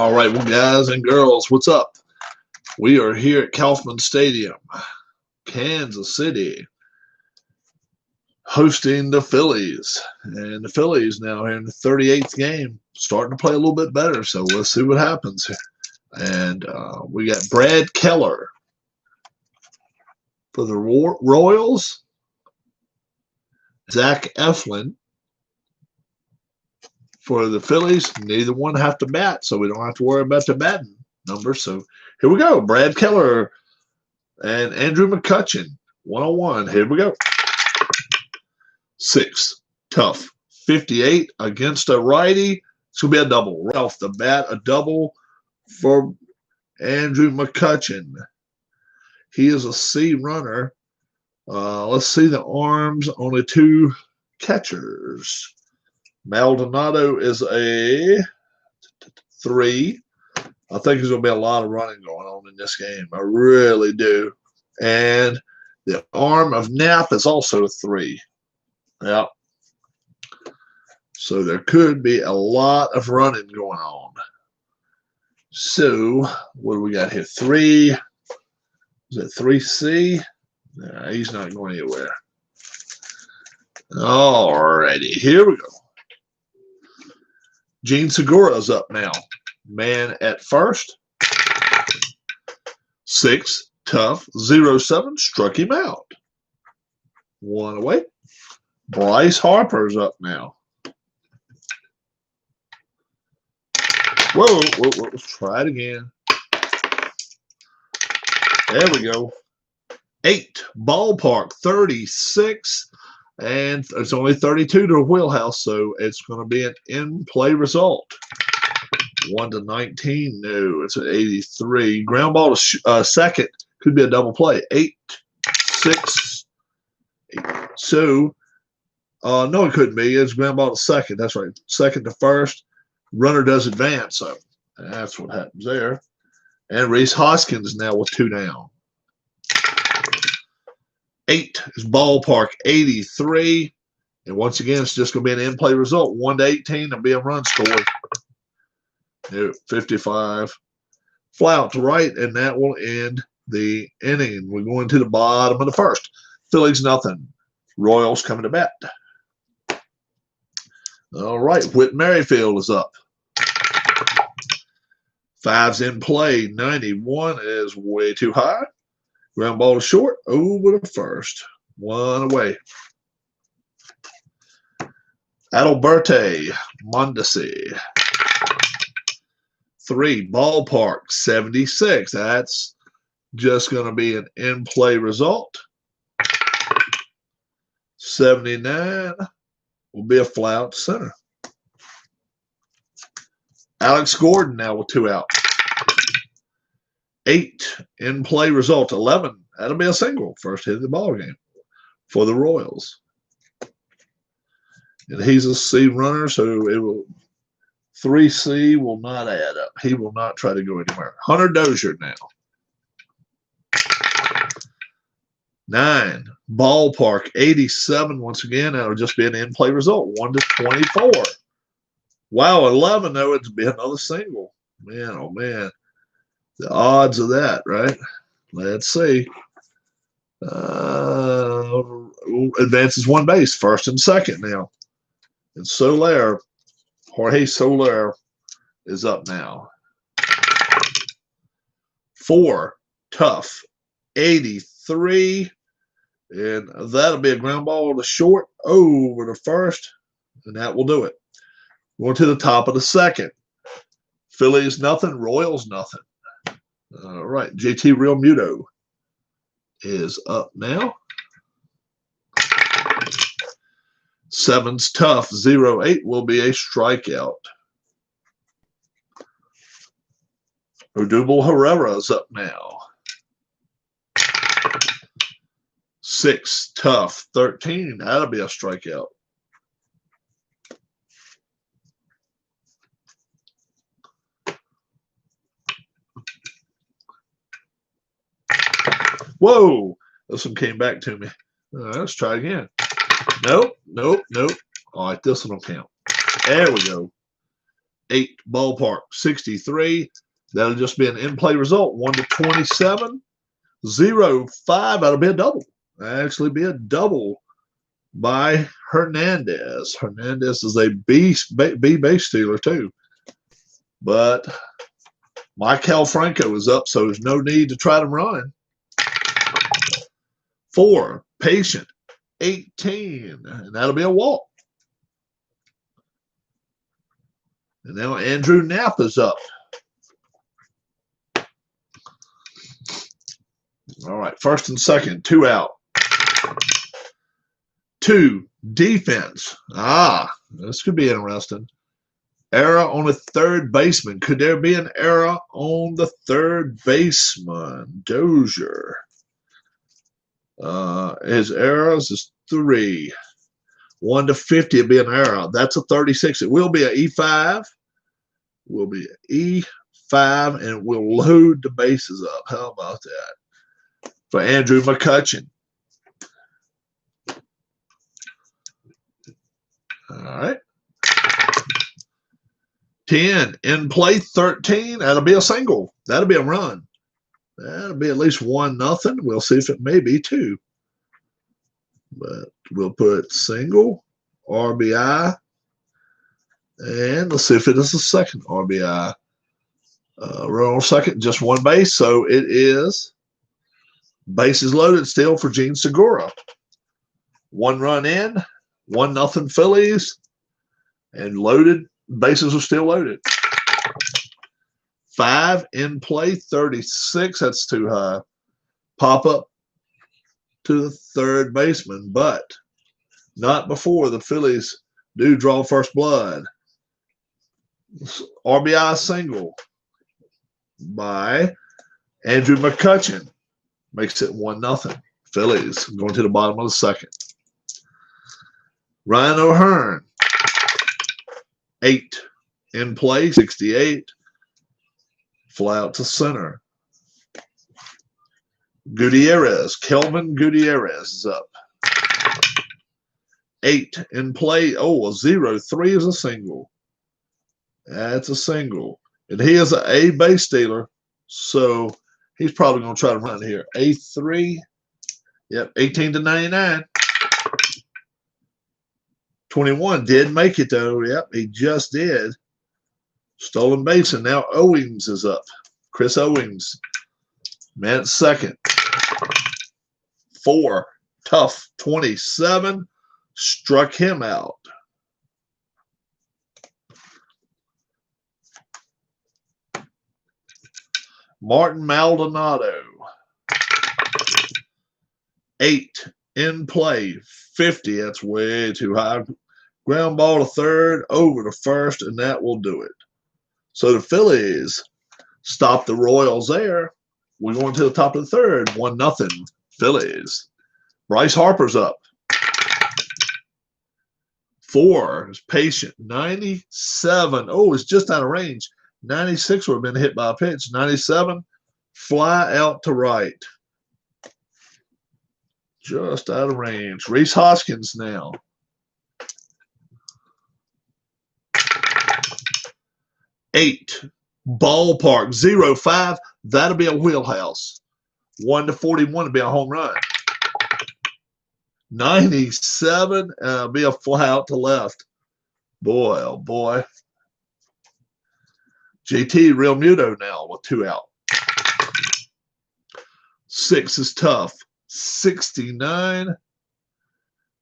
All right, well, guys and girls, what's up? We are here at Kaufman Stadium, Kansas City, hosting the Phillies. And the Phillies now here in the 38th game, starting to play a little bit better, so let's see what happens. And we got Brad Keller for the Royals, Zach Eflin for the Phillies. Neither one have to bat, so we don't have to worry about the batting numbers. So here we go. Brad Keller and Andrew McCutchen, 1-on-1. Here we go. 6, tough. 58 against a righty. It's going to be a double. Right off the bat, a double for Andrew McCutchen. He is a C runner. Let's see the arms. Only 2 catchers. Maldonado is a 3. I think there's going to be a lot of running going on in this game. I really do. And the arm of Knapp is also a 3. Yep. So there could be a lot of running going on. So what do we got here? 3. Is it 3C? Nah, he's not going anywhere. All righty. Here we go. Gene Segura's up now. Man at first. 6, tough. 0-7, struck him out. 1 away. Bryce Harper's up now. Whoa, let's try it again. There we go. 8, ballpark, 36. And it's only 32 to a wheelhouse, so it's going to be an in-play result. 1-19. No, it's an 83. Ground ball to second. Could be a double play. 8, 6, 8. So, no, it couldn't be. It's ground ball to second. That's right. Second to first. Runner does advance, so that's what happens there. And Reese Hoskins now with 2 down. 8 is ballpark, 83. And once again, it's just going to be an in-play result. 1-18, there'll be a run scored. 55. Fly out to right, and that will end the inning. We're going to the bottom of the first. Phillies nothing. Royals coming to bat. All right, Whit Merrifield is up. 5's in play. 91 is way too high. Ground ball to short, over to first. 1 away. Adalberto Mondesi. 3, ballpark, 76. That's just going to be an in-play result. 79 will be a fly out to center. Alex Gordon now with 2 out. 8, in-play result. 11, that'll be a single. First hit of the ball game for the Royals. And he's a C runner, so it will 3C will not add up. He will not try to go anywhere. Hunter Dozier now. 9, ballpark, 87. Once again, that'll just be an in-play result. 1-24. Wow, 11, though, it'd be another single. Man, oh, man. The odds of that, right? Let's see. Advances 1 base, first and second now. And Soler, Jorge Soler is up now. 4, tough, 83. And that'll be a ground ball to short, over to first. And that will do it. Going to the top of the second. Phillies nothing, Royals nothing. All right, JT Realmuto is up now. 7's tough. 0-8 will be a strikeout. Odubel Herrera is up now. 6, tough. 13, that'll be a strikeout. Whoa, this one came back to me. Let's try again. Nope. All right, this one will count. There we go. 8 ballpark 63. That'll just be an in-play result. 1-27. 0-5. That'll be a double. That'll actually be a double by Hernandez. Hernandez is a B base stealer too. But Maikel Franco is up, so there's no need to try to run. 4, Patient, 18, and that'll be a walk. And now Andrew Knapp is up. All right, first and second, 2 out. 2, defense. This could be interesting. Error on a third baseman. Could there be an error on the third baseman? Dozier. His errors is 3. 1-50 would be an error. That's a 36. It will be an E5. Will be an E5, and we'll load the bases up. How about that? For Andrew McCutchen. All right. 10, in play 13. That'll be a single. That'll be a run. That'll be at least 1-0. We'll see if it may be 2. But we'll put single, RBI, and let's see if it is a second RBI. We're on second, just 1 base, so it is bases loaded still for Gene Segura. 1 run in, 1-0 Phillies, and loaded. Bases are still loaded. 5, in play 36. That's too high. Pop up to the third baseman, but not before the Phillies do draw first blood. RBI single by Andrew McCutchen makes it 1-0. Phillies going to the bottom of the second. Ryan O'Hearn, 8, in play 68. Fly out to center. Gutierrez, Kelvin Gutierrez is up. 8, in play. Oh, a 0-3 is a single. That's a single. And he is an A base stealer, so he's probably going to try to run here. A3. Yep, 18-99. 21 did make it, though. Yep, he just did. Stolen base, and now Owings is up. Chris Owings, man at second. 4, tough 27, struck him out. Martin Maldonado, 8, in play 50. That's way too high. Ground ball to third, over to first, and that will do it. So the Phillies stop the Royals there. We're going to the top of the third. 1-0 Phillies. Bryce Harper's up. 4 is Patient. 97. Oh, it's just out of range. 96 would have been hit by a pitch. 97, fly out to right. Just out of range. Reese Hoskins now. 8, ballpark, 0-5. That'll be a wheelhouse. 1-41 to be a home run. 97, be a fly out to left. Boy, oh boy. JT Real Muto now with 2 out. 6 is tough. 69.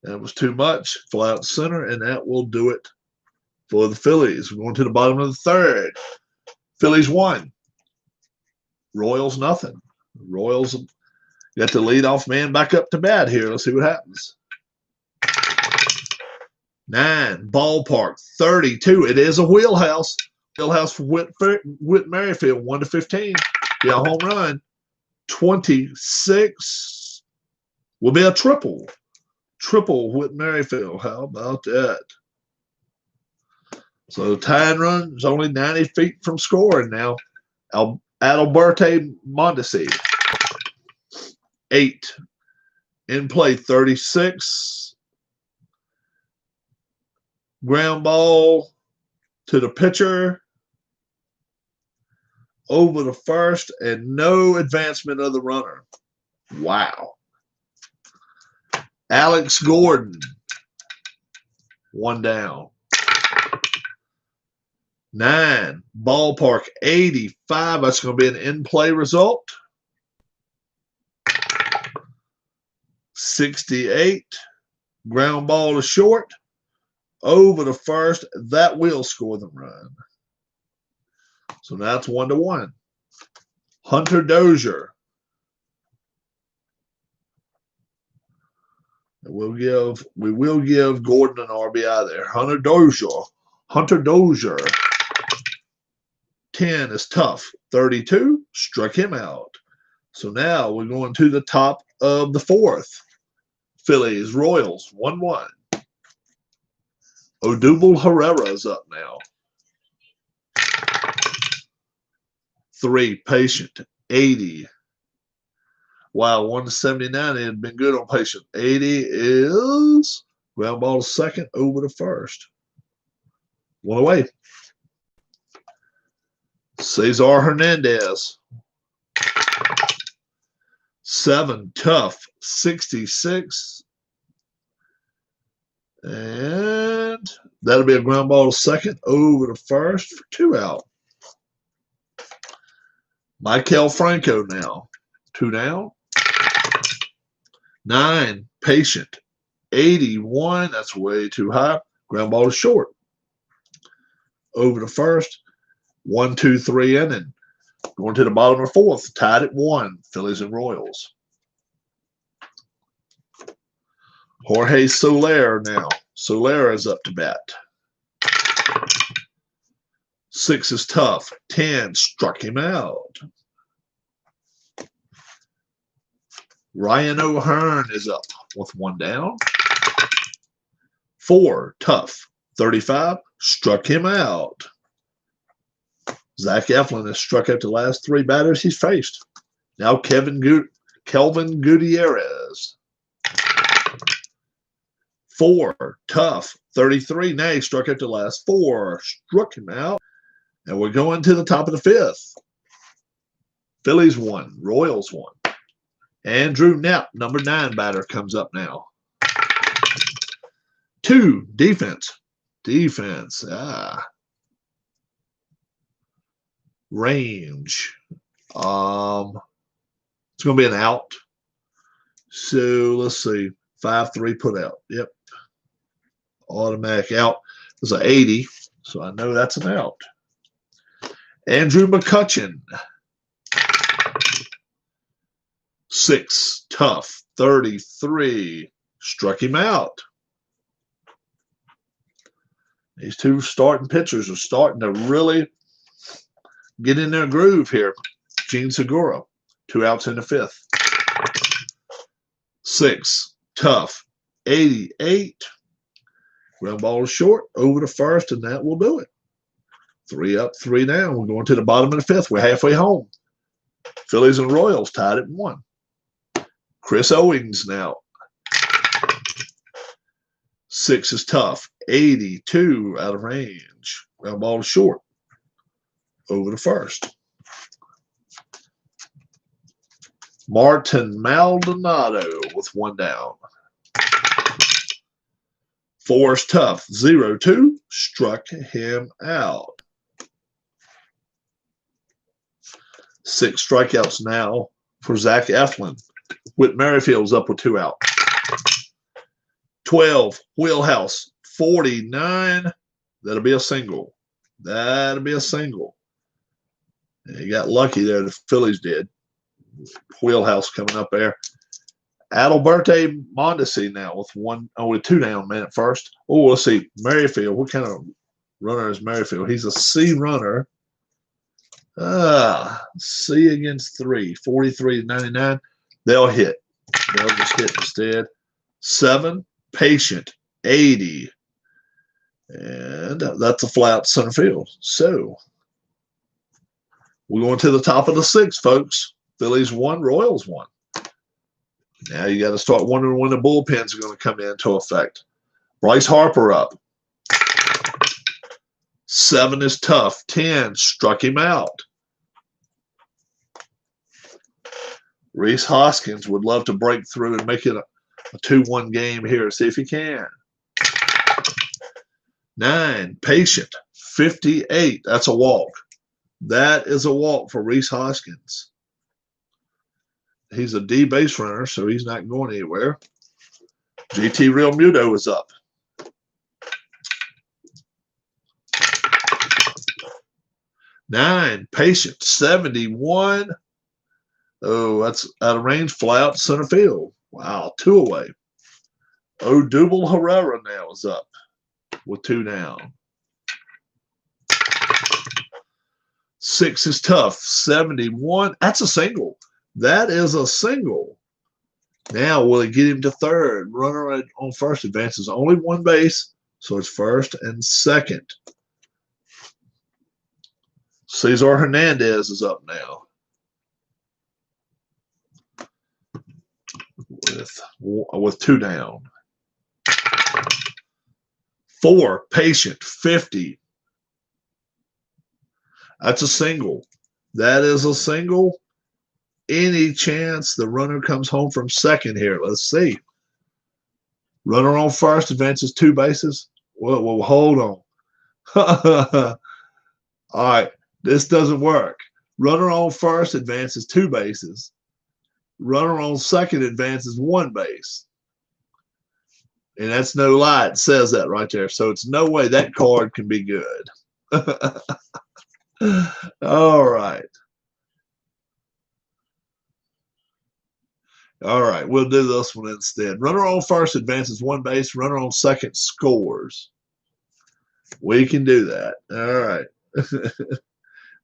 That was too much. Fly out center, and that will do it for the Phillies. We're going to the bottom of the third. Phillies 1. Royals nothing. Royals got the leadoff man back up to bat here. Let's see what happens. 9, ballpark, 32. It is a wheelhouse. Wheelhouse for Whit Merrifield, 1-15. Be a home run. 26 will be a triple. Triple Whit Merrifield. How about that? So tying run is only 90 feet from scoring now. Adalberto Mondesi. 8, in play 36. Ground ball to the pitcher. over the first, and no advancement of the runner. Wow. Alex Gordon, 1 down. 9, ballpark 85. That's going to be an in-play result. 68, ground ball to short, over the first. That will score the run. So that's 1-1. Hunter Dozier. We will give Gordon an RBI there. Hunter Dozier. 10 is tough. 32, struck him out. So now we're going to the top of the 4th. Phillies, Royals, 1-1. Odubel Herrera is up now. 3, patient, 80. Wow, 179. It had been good on patient. 80 is ground ball to second, over to first. 1 away. Cesar Hernandez. 7, tough, 66. And that'll be a ground ball to second, over to first for 2 out. Michael Franco now. 2 down. 9, patient, 81. That's way too high. Ground ball to short. Over to first. 1, 2, 3 inning. Going to the bottom of the 4th. Tied at 1. Phillies and Royals. Jorge Soler now. Soler is up to bat. 6 is tough. 10 struck him out. Ryan O'Hearn is up with 1 down. 4, tough. 35, struck him out. Zach Eflin has struck out the last 3 batters he's faced. Now Kelvin Gutierrez. 4, tough. 33, now he struck out the last 4. Struck him out. And we're going to the top of the 5th. Phillies 1, Royals 1. Andrew Knapp, number 9 batter, comes up now. 2, defense. Range. It's going to be an out. So let's see. 5-3 put out. Yep. Automatic out. It's an 80. So I know that's an out. Andrew McCutchen. 6, tough. 33. Struck him out. These 2 starting pitchers are starting to really get in their groove here. Gene Segura, 2 outs in the 5th. 6, tough. 88. Ground ball to short, over to first, and that will do it. 3 up, 3 down. We're going to the bottom of the 5th. We're halfway home. Phillies and Royals tied at 1. Chris Owings now. 6 is tough. 82 out of range. Ground ball to short. Over to first. Martin Maldonado with 1 down. 4 is tough. 0-2. Struck him out. 6 strikeouts now for Zach Eflin. Whit Merrifield's up with 2 out. 12, Wheelhouse, 49. That'll be a single. And you got lucky there, the Phillies did. Wheelhouse coming up there. Adalberto Mondesi now with 2 down, man, at first. Oh, let's see. Merrifield. What kind of runner is Merrifield? He's a C runner. C against 3. 43-99. They'll hit. They'll just hit instead. 7, patient. 80. And that's a flat center field. So we're going to the top of the 6th, folks. Phillies 1, Royals 1. Now you got to start wondering when the bullpens are going to come into effect. Bryce Harper up. 7 is tough. 10 struck him out. Reese Hoskins would love to break through and make it a 2-1 game here. See if he can. 9, Patient, 58. That's a walk. That is a walk for Reese Hoskins. He's a D base runner, so he's not going anywhere. GT Real Muto is up. 9, Patient, 71. Oh, that's out of range, fly out to center field. Wow, 2 away. Odubel Herrera now is up with 2 down. 6 is tough, 71. That's a single. That is a single. Now, will it get him to third? Runner on first advances only 1 base, so it's first and second. Cesar Hernandez is up now with 2 down. 4, Patient, 50. That's a single. That is a single. Any chance the runner comes home from second here? Let's see. Runner on first advances 2 bases. Well, hold on. All right, this doesn't work. Runner on first advances 2 bases. Runner on second advances 1 base. And that's no lie. It says that right there. So it's no way that card can be good. All right. All right, we'll do this one instead. Runner on first advances 1 base. Runner on second scores. We can do that. All right.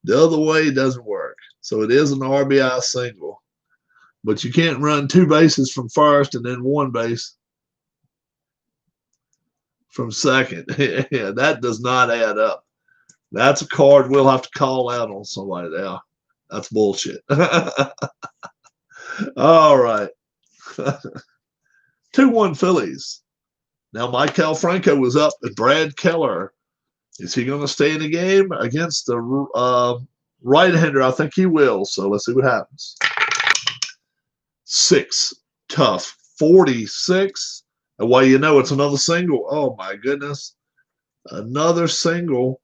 The other way doesn't work. So it is an RBI single. But you can't run 2 bases from first and then 1 base from second. Yeah, that does not add up. That's a card we'll have to call out on somebody now. That's bullshit. All right. 2-1 Phillies. Now, Mike Franco was up at Brad Keller. Is he going to stay in the game against the right-hander? I think he will. So let's see what happens. 6, tough, 46. And well, you know it's another single. Oh, my goodness. Another single.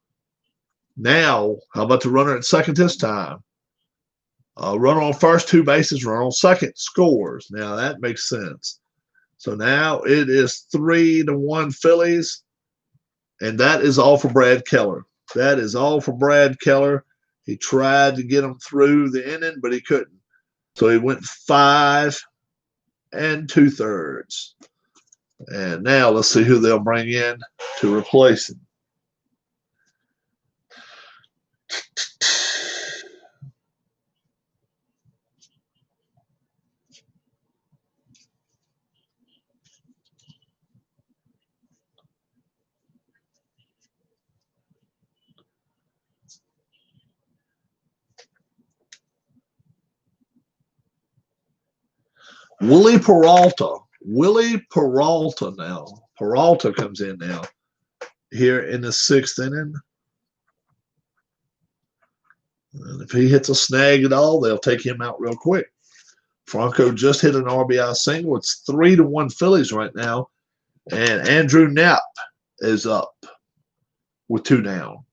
Now, how about the runner at second this time? Runner on first 2 bases, runner on second scores. Now, that makes sense. So now it is 3-1 Phillies. And that is all for Brad Keller. That is all for Brad Keller. He tried to get him through the inning, but he couldn't. So he went 5 2/3. And now let's see who they'll bring in to replace him. Willie Peralta. Willie Peralta now. Peralta comes in now here in the 6th inning. And if he hits a snag at all, they'll take him out real quick. Franco just hit an RBI single. It's 3-1 Phillies right now. And Andrew Knapp is up with 2 down.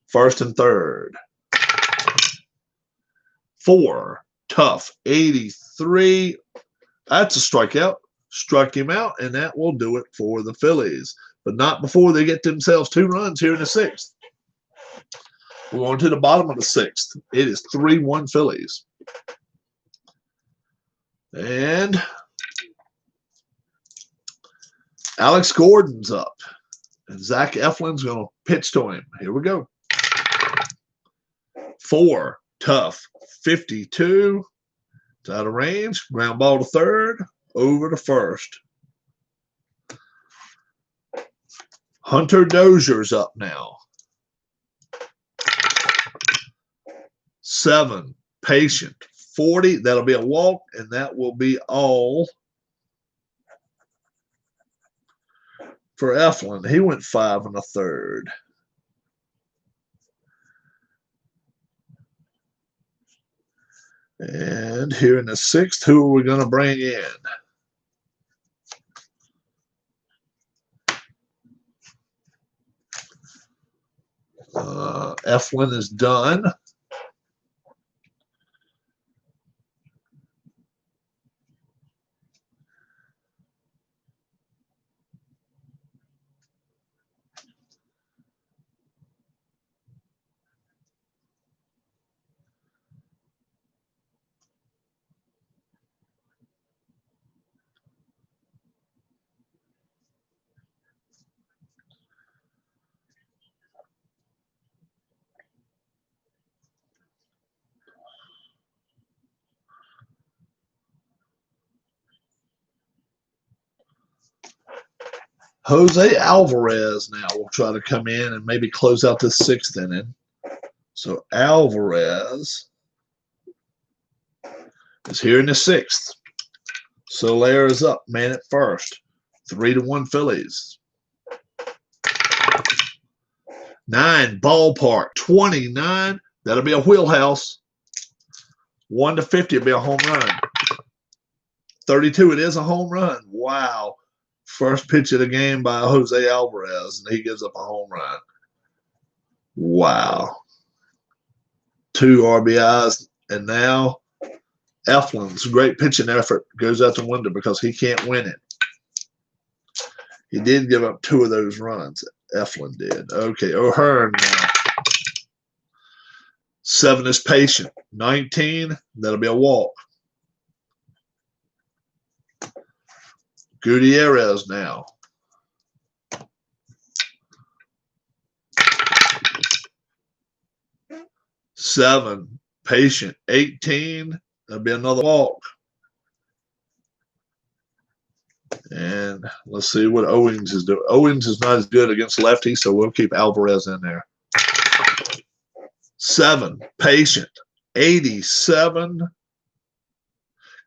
First and third. 4, tough, 83. That's a strikeout. Struck him out, and that will do it for the Phillies. But not before they get themselves 2 runs here in the 6th. We're going to the bottom of the 6th. It is 3-1 Phillies. And Alex Gordon's up. And Zach Eflin's going to pitch to him. Here we go. 4, tough, 52. It's out of range. Ground ball to third. Over to first. Hunter Dozier's up now. 7, Patient. 40. That'll be a walk, and that will be all for Eflin. He went 5 1/3. And here in the 6th, who are we going to bring in? Eflin is done. Jose Alvarez now will try to come in and maybe close out the 6th inning. So Alvarez is here in the 6th. Soler is up, man at first. 3-1 Phillies. 9, ballpark. 29, that'll be a wheelhouse. 1-50, it'll be a home run. 32, it is a home run. Wow. First pitch of the game by Jose Alvarez, and he gives up a home run. Wow. 2 RBIs, and now Eflin's great pitching effort goes out the window because he can't win it. He did give up 2 of those runs. Eflin did. Okay, O'Hearn now. 7 is patient. 19, that'll be a walk. Gutierrez now. 7, patient. 18, that'll be another walk. And let's see what Owings is doing. Owings is not as good against lefties, so we'll keep Alvarez in there. 7, patient. 87.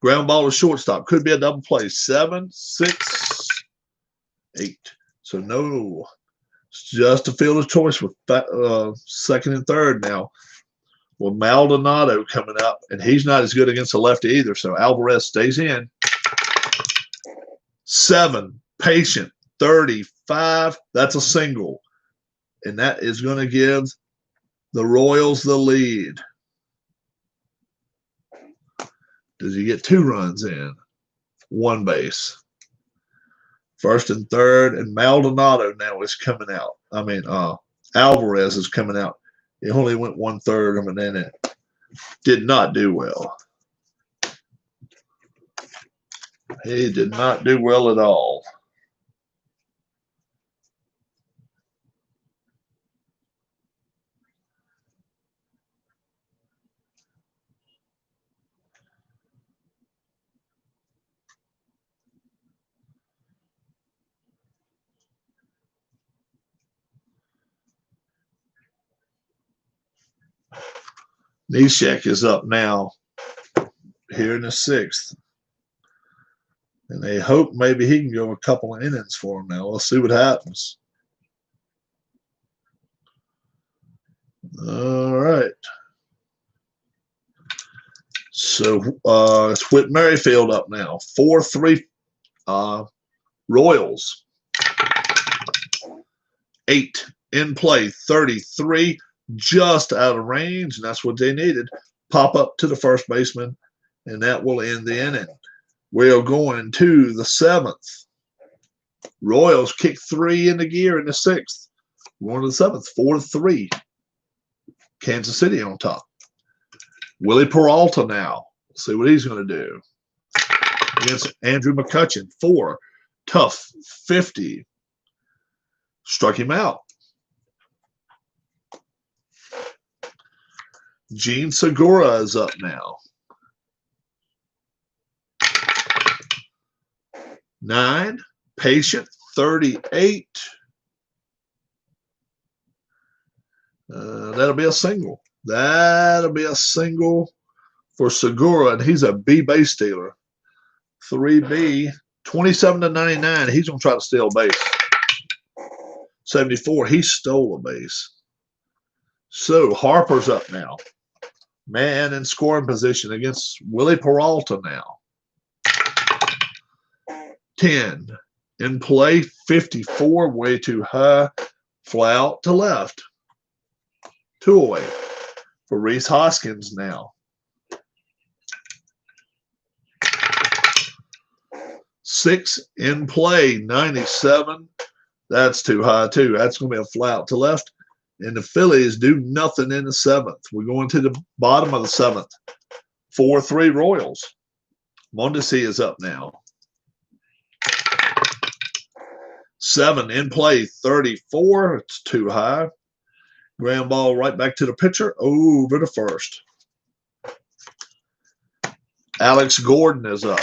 Ground ball to shortstop. Could be a double play. 7, 6, 8. So no. It's just a field of choice with 2nd and 3rd now. With Maldonado coming up, and he's not as good against the lefty either, so Alvarez stays in. 7, patient. 35. That's a single. And that is going to give the Royals the lead. Does he get 2 runs in? 1 base. 1st and 3rd, and Maldonado now is coming out. Alvarez is coming out. He only went 1/3 of an inning. Did not do well. He did not do well at all. Neshek is up now here in the 6th. And they hope maybe he can go a couple of innings for them now. We'll see what happens. All right. So it's Whit Merrifield up now. 4-3 Royals. 8 in play. 33 just out of range, and that's what they needed. Pop up to the first baseman, and that will end the inning. We're going to the 7th. Royals kick 3 in the gear in the 6th. We're going to the 7th, 4-3. Kansas City on top. Willie Peralta now. Let's see what he's going to do. Against Andrew McCutchen. 4. Tough. 50. Struck him out. Gene Segura is up now. 9. Patient. 38. That'll be a single. That'll be a single for Segura, and he's a B base stealer. 3B. 27-99. He's going to try to steal a base. 74. He stole a base. So Harper's up now. Man in scoring position against Willie Peralta now. 10 in play, 54, way too high. Fly out to left. 2 away for Reese Hoskins now. 6 in play, 97. That's too high too. That's going to be a fly out to left. And the Phillies do nothing in the 7th. We're going to the bottom of the 7th. 4-3 Royals. Mondesi is up now. 7 in play, 34. It's too high. Ground ball right back to the pitcher, over to first. Alex Gordon is up.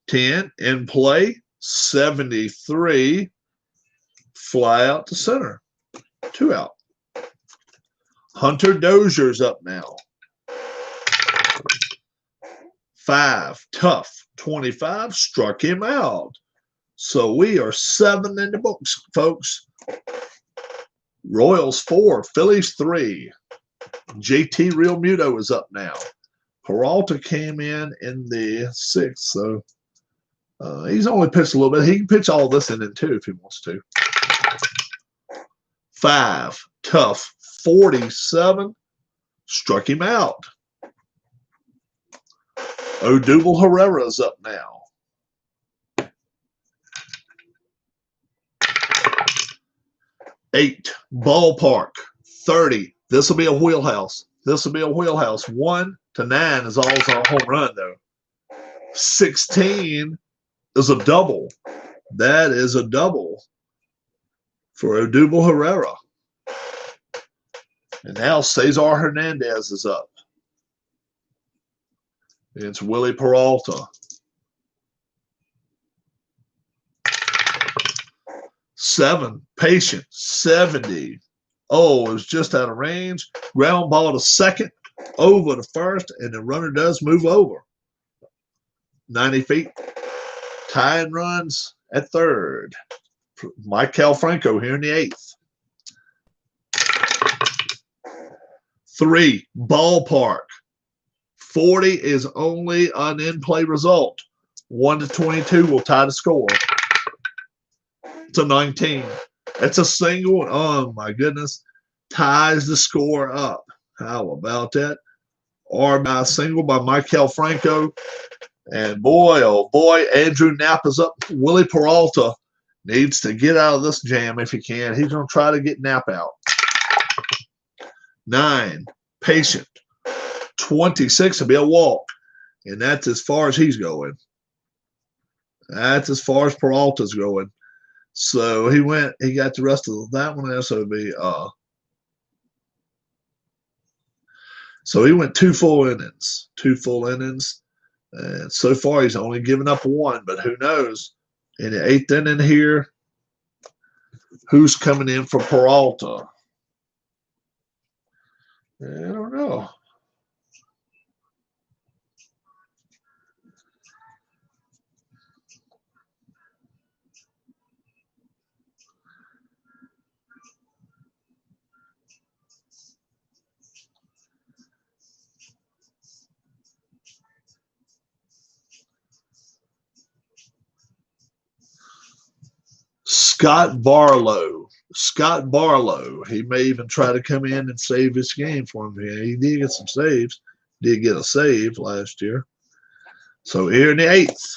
10 in play, 73. Fly out to center. 2 out. Hunter Dozier's up now. 5, tough. 25, struck him out. So we are 7 in the books, folks. Royals 4, Phillies 3. JT Realmuto is up now. Peralta came in the 6th, so he's only pitched a little bit. He can pitch all this in too if he wants to. 5, tough. 47, struck him out. Odubel Herrera is up now. 8, ballpark. 30. This will be a wheelhouse. This will be a wheelhouse. 1 to 9 is always a home run, though. 16 is a double. That is a double for Odubel Herrera. And now Cesar Hernandez is up against Willie Peralta. 7, patient, 70. Oh, it was just out of range. Ground ball to second, over to first, and the runner does move over. 90 feet. Tying runs at third. Mike Franco here in the 8th. 3, ballpark. 40 is only an in-play result. 1 to 22 will tie the score. It's a 19. It's a single. Oh, my goodness. Ties the score up. How about that? Or by a single by Mike Franco. And boy, oh boy, Andrew Knapp is up. Willie Peralta needs to get out of this jam if he can. He's going to try to get Knapp out. 9, patient. 26 will be a walk. And that's as far as he's going. That's as far as Peralta's going. So he got the rest of that one. So it'd be so he went 2 full innings. 2 full innings. And so far he's only given up 1, but who knows? In the 8th inning here, who's coming in for Peralta? I don't know. Scott Barlow. Scott Barlow. He may even try to come in and save this game for him. He did get some saves. Did get a save last year. So here in the 8th,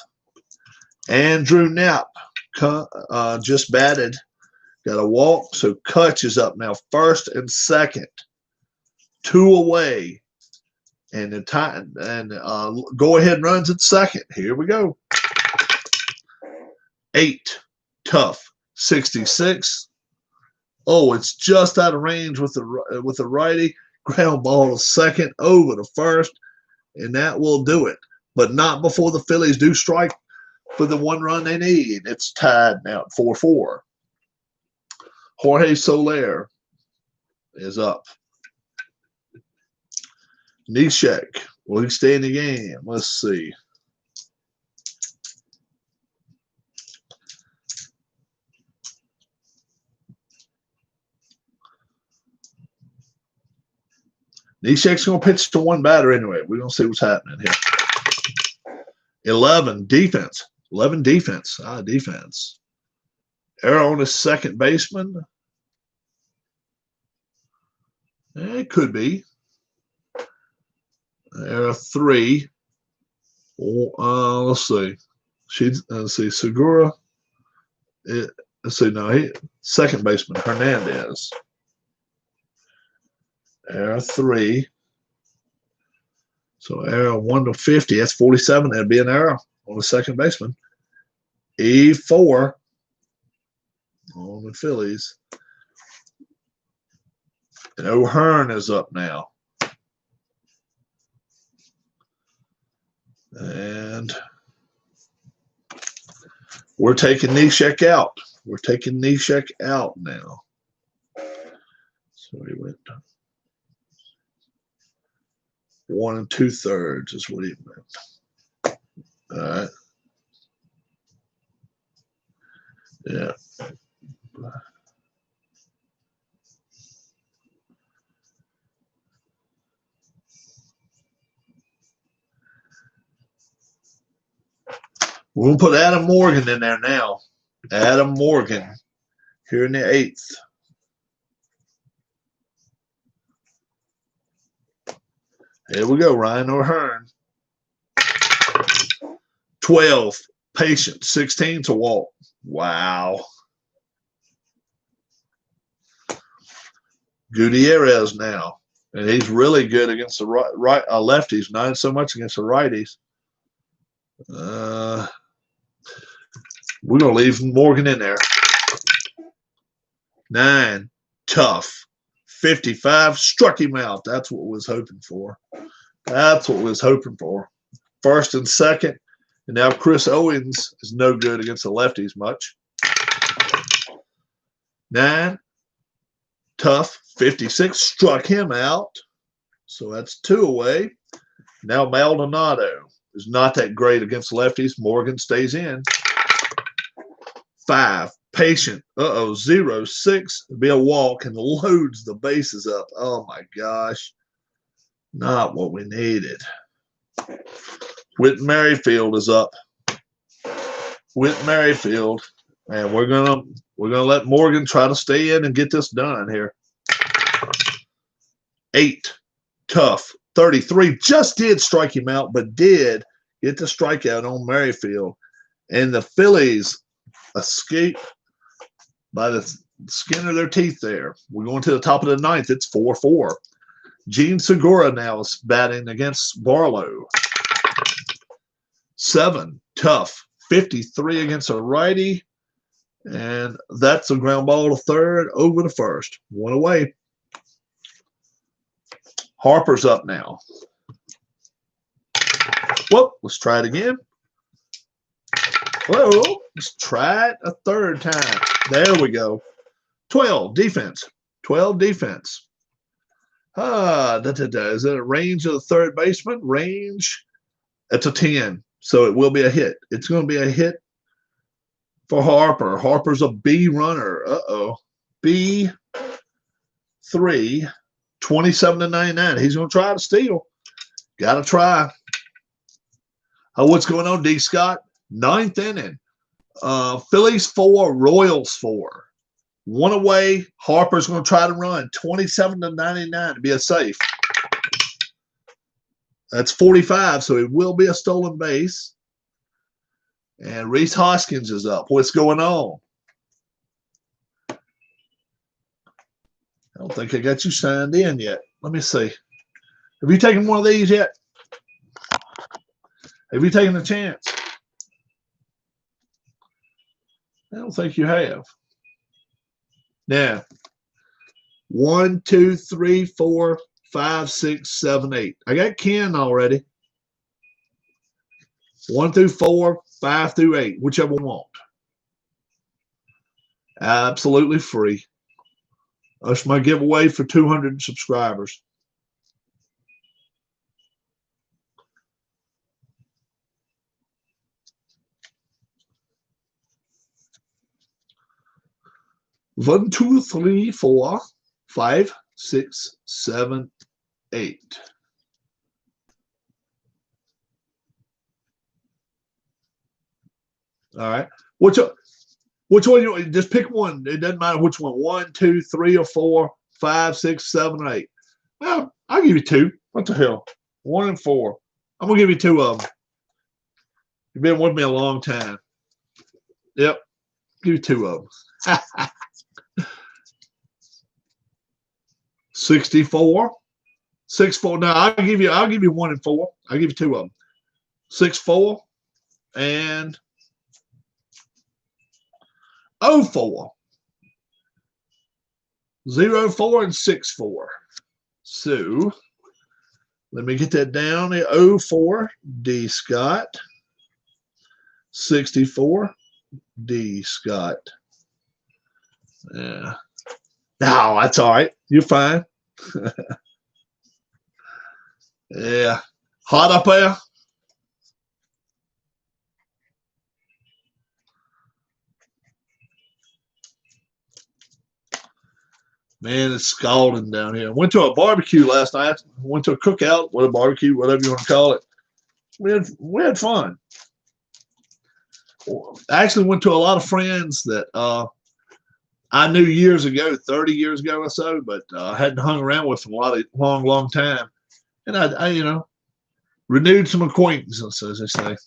Andrew Knapp just batted. Got a walk. So Kutch is up now. 1st and 2nd. 2 away. And the go ahead runs at 2nd. Here we go. 8. Tough. 66. Oh, it's just out of range with the righty. Ground ball to 2nd, over to 1st, and that will do it. But not before the Phillies do strike for the 1 run they need. It's tied now at 4-4. Jorge Soler is up. Neshek, will he stay in the game? Let's see. Neshek's going to pitch to one batter anyway. We're going to see what's happening here. 11, defense. 11, defense. Defense. Error on his second baseman. It could be. Error 3. Let's see. Let's see. Segura. Let's see. No, second baseman, Hernandez. Error 3. So error 1 to 50. That's 47. That'd be an error on the second baseman. E4 on the Phillies. And O'Hearn is up now. And we're taking Neshek out. We're taking Neshek out now. So he went 1 2/3 is what he meant. All right. Yeah. We'll put Adam Morgan in there now. Adam Morgan here in the 8th. Here we go, Ryan O'Hearn. 12, patient. 16 to walk. Wow. Gutierrez now. And he's really good against the lefties, not so much against the righties. We're going to leave Morgan in there. 9, tough. 55, struck him out. That's what we was hoping for. That's what we was hoping for. First and second. And now Chris Owens is no good against the lefties much. 9, tough. 56, struck him out. So that's 2 away. Now Maldonado is not that great against lefties. Morgan stays in. 5, patient. 0, 6. It'll be a walk and loads the bases up. Oh my gosh. Not what we needed. Whit Merrifield is up. Whit Merrifield. And we're gonna let Morgan try to stay in and get this done here. 8, tough. 33. Just did strike him out, but did get the strikeout on Merrifield. And the Phillies escape by the skin of their teeth there. We're going to the top of the 9th. It's 4-4. Gene Segura now is batting against Barlow. 7, tough. 53 against a righty. And that's a ground ball to third over to first. 1 away. Harper's up now. Whoop, let's try it again. Whoa, let's try it a third time. There we go. 12, defense. 12, defense. Is it a range of the third baseman? Range. It's a 10, so it will be a hit. It's going to be a hit for Harper. Harper's a B runner. B3, 27 to 99. He's going to try to steal. Got to try. What's going on, D. Scott? 9th inning. Phillies 4, Royals 4. 1 away. Harper's going to try to run 27 to 99 to be a safe. That's 45, so it will be a stolen base. And Reese Hoskins is up. What's going on? I don't think I got you signed in yet. Let me see. Have you taken one of these yet? Have you taken a chance? I don't think you have. Now, 1, 2, 3, 4, 5, 6, 7, 8. I got Ken already. 1 through 4, 5 through 8, whichever one you want. Absolutely free. That's my giveaway for 200 subscribers. One, 2, 3, 4, 5, 6, 7, 8. All right. Which one you just pick one. It doesn't matter which one. 1, 2, 3, or 4, 5, 6, 7, or 8. Well, I'll give you 2. What the hell? 1 and 4. I'm gonna give you 2 of them. You've been with me a long time. Yep. Give you 2 of them. 64. 6-4. No, I'll give you 1 and 4. I'll give you 2 of them. 6-4 and 0-4. 0-4 and 6-4. So let me get that down. 0-4, D. Scott. 64, D. Scott. Yeah. No, that's all right. You're fine. Yeah. Hot up there? Man, it's scalding down here. Went to a barbecue last night. Went to a cookout, what a barbecue, whatever you want to call it. We had fun. I actually went to a lot of friends that I knew years ago, 30 years ago or so, but I hadn't hung around with for a long time. And I renewed some acquaintances, as they say.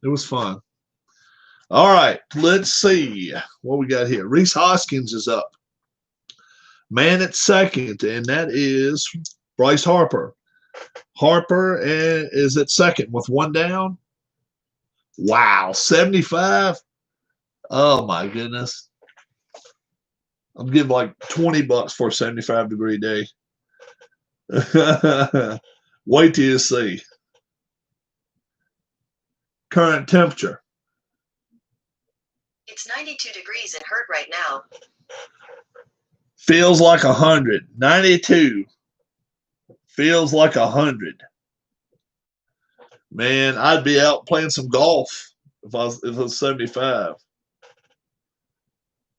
It was fun. All right, let's see what we got here. Reese Hoskins is up. Man at second, and that is Bryce Harper. Harper is at second with 1 down. Wow, 75. Oh, my goodness. I'm giving like $20 for a 75-degree day. Wait till you see. Current temperature. It's 92 degrees and hurt right now. Feels like 100. 92. Feels like 100. Man, I'd be out playing some golf if it was 75.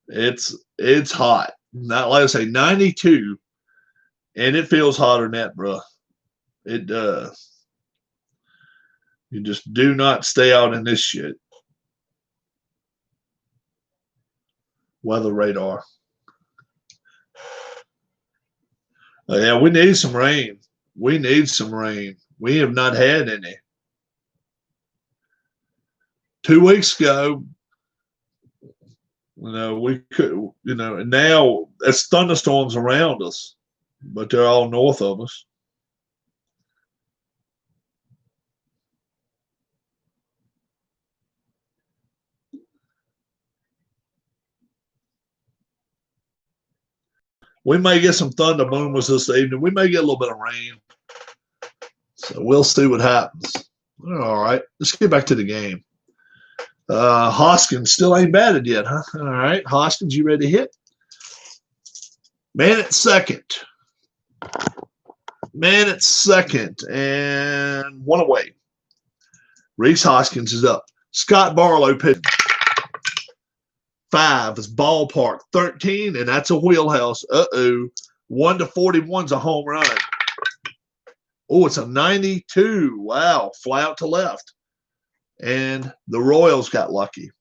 It's hot. Not like I say, 92, and it feels hotter than that, bro. It does. You just do not stay out in this shit. Weather radar. Yeah, we need some rain. We need some rain. We have not had any. 2 weeks ago, we could, and now it's thunderstorms around us, but they're all north of us. We may get some thunder boomers this evening. We may get a little bit of rain. So we'll see what happens. All right, let's get back to the game. Hoskins still ain't batted yet, huh? All right, Hoskins, you ready to hit? Man at second. Man at second, and 1 away. Reese Hoskins is up. Scott Barlow pitching. 5 is ballpark. 13, and that's a wheelhouse. 1 to 41's a home run. Oh, it's a 92. Wow, fly out to left. And the Royals got lucky.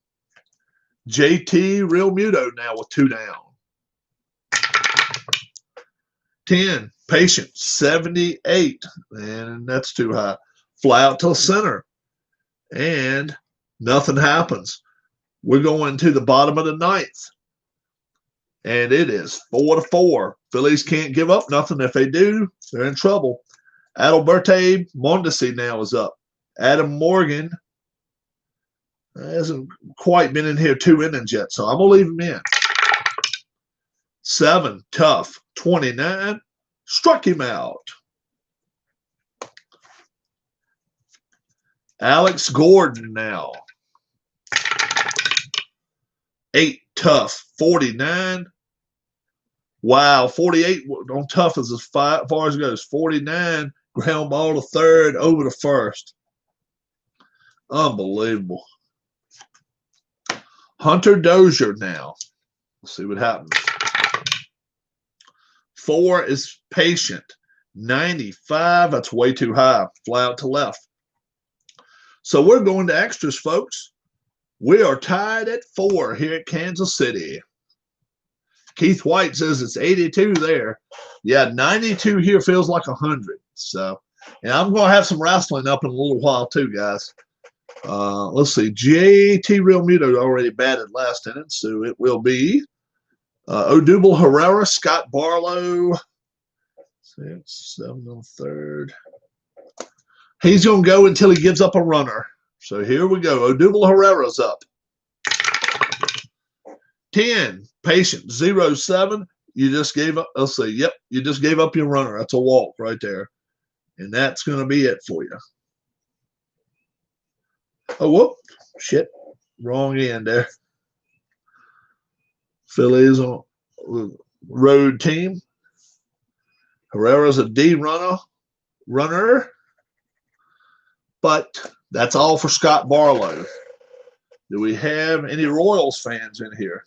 JT Real Muto now with 2 down. 10, Patient, 78. And that's too high. Fly out to center. And nothing happens. We're going to the bottom of the 9th. And it is 4-4. Phillies can't give up nothing. If they do, they're in trouble. Adalberto Mondesi now is up. Adam Morgan hasn't quite been in here 2 innings yet, so I'm going to leave him in. 7, Tough. 29, struck him out. Alex Gordon now. 8, Tough. 49. Wow, 48 on Tough as far as it goes. 49, ground ball to third, over to first. Unbelievable. Hunter Dozier now. Let's see what happens. 4 is Patient. 95. That's way too high. Fly out to left. So we're going to extras, folks. We are tied at 4 here at Kansas City. Keith White says it's 82 there. Yeah, 92 here feels like 100. So, and I'm going to have some wrestling up in a little while too, guys. Let's see. JT Real Muto already batted last inning, so it will be Odubel Herrera, Scott Barlow. 6, 7 on third. He's going to go until he gives up a runner. So here we go. Odubel Herrera's up. 10, patient, 0-7. You just gave up. Let's see. Yep, you just gave up your runner. That's a walk right there. And that's going to be it for you. Oh, whoop. Shit. Wrong end there. Phillies on road team. Herrera's a D runner. But that's all for Scott Barlow. Do we have any Royals fans in here?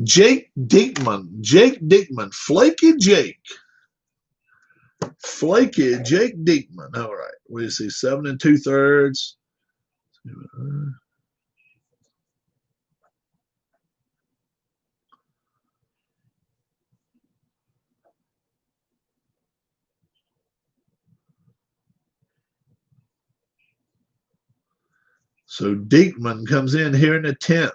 Jake Diekman, Flaky Jake Diekman. All right, we see 7 2/3. So Diekman comes in here in the 10th.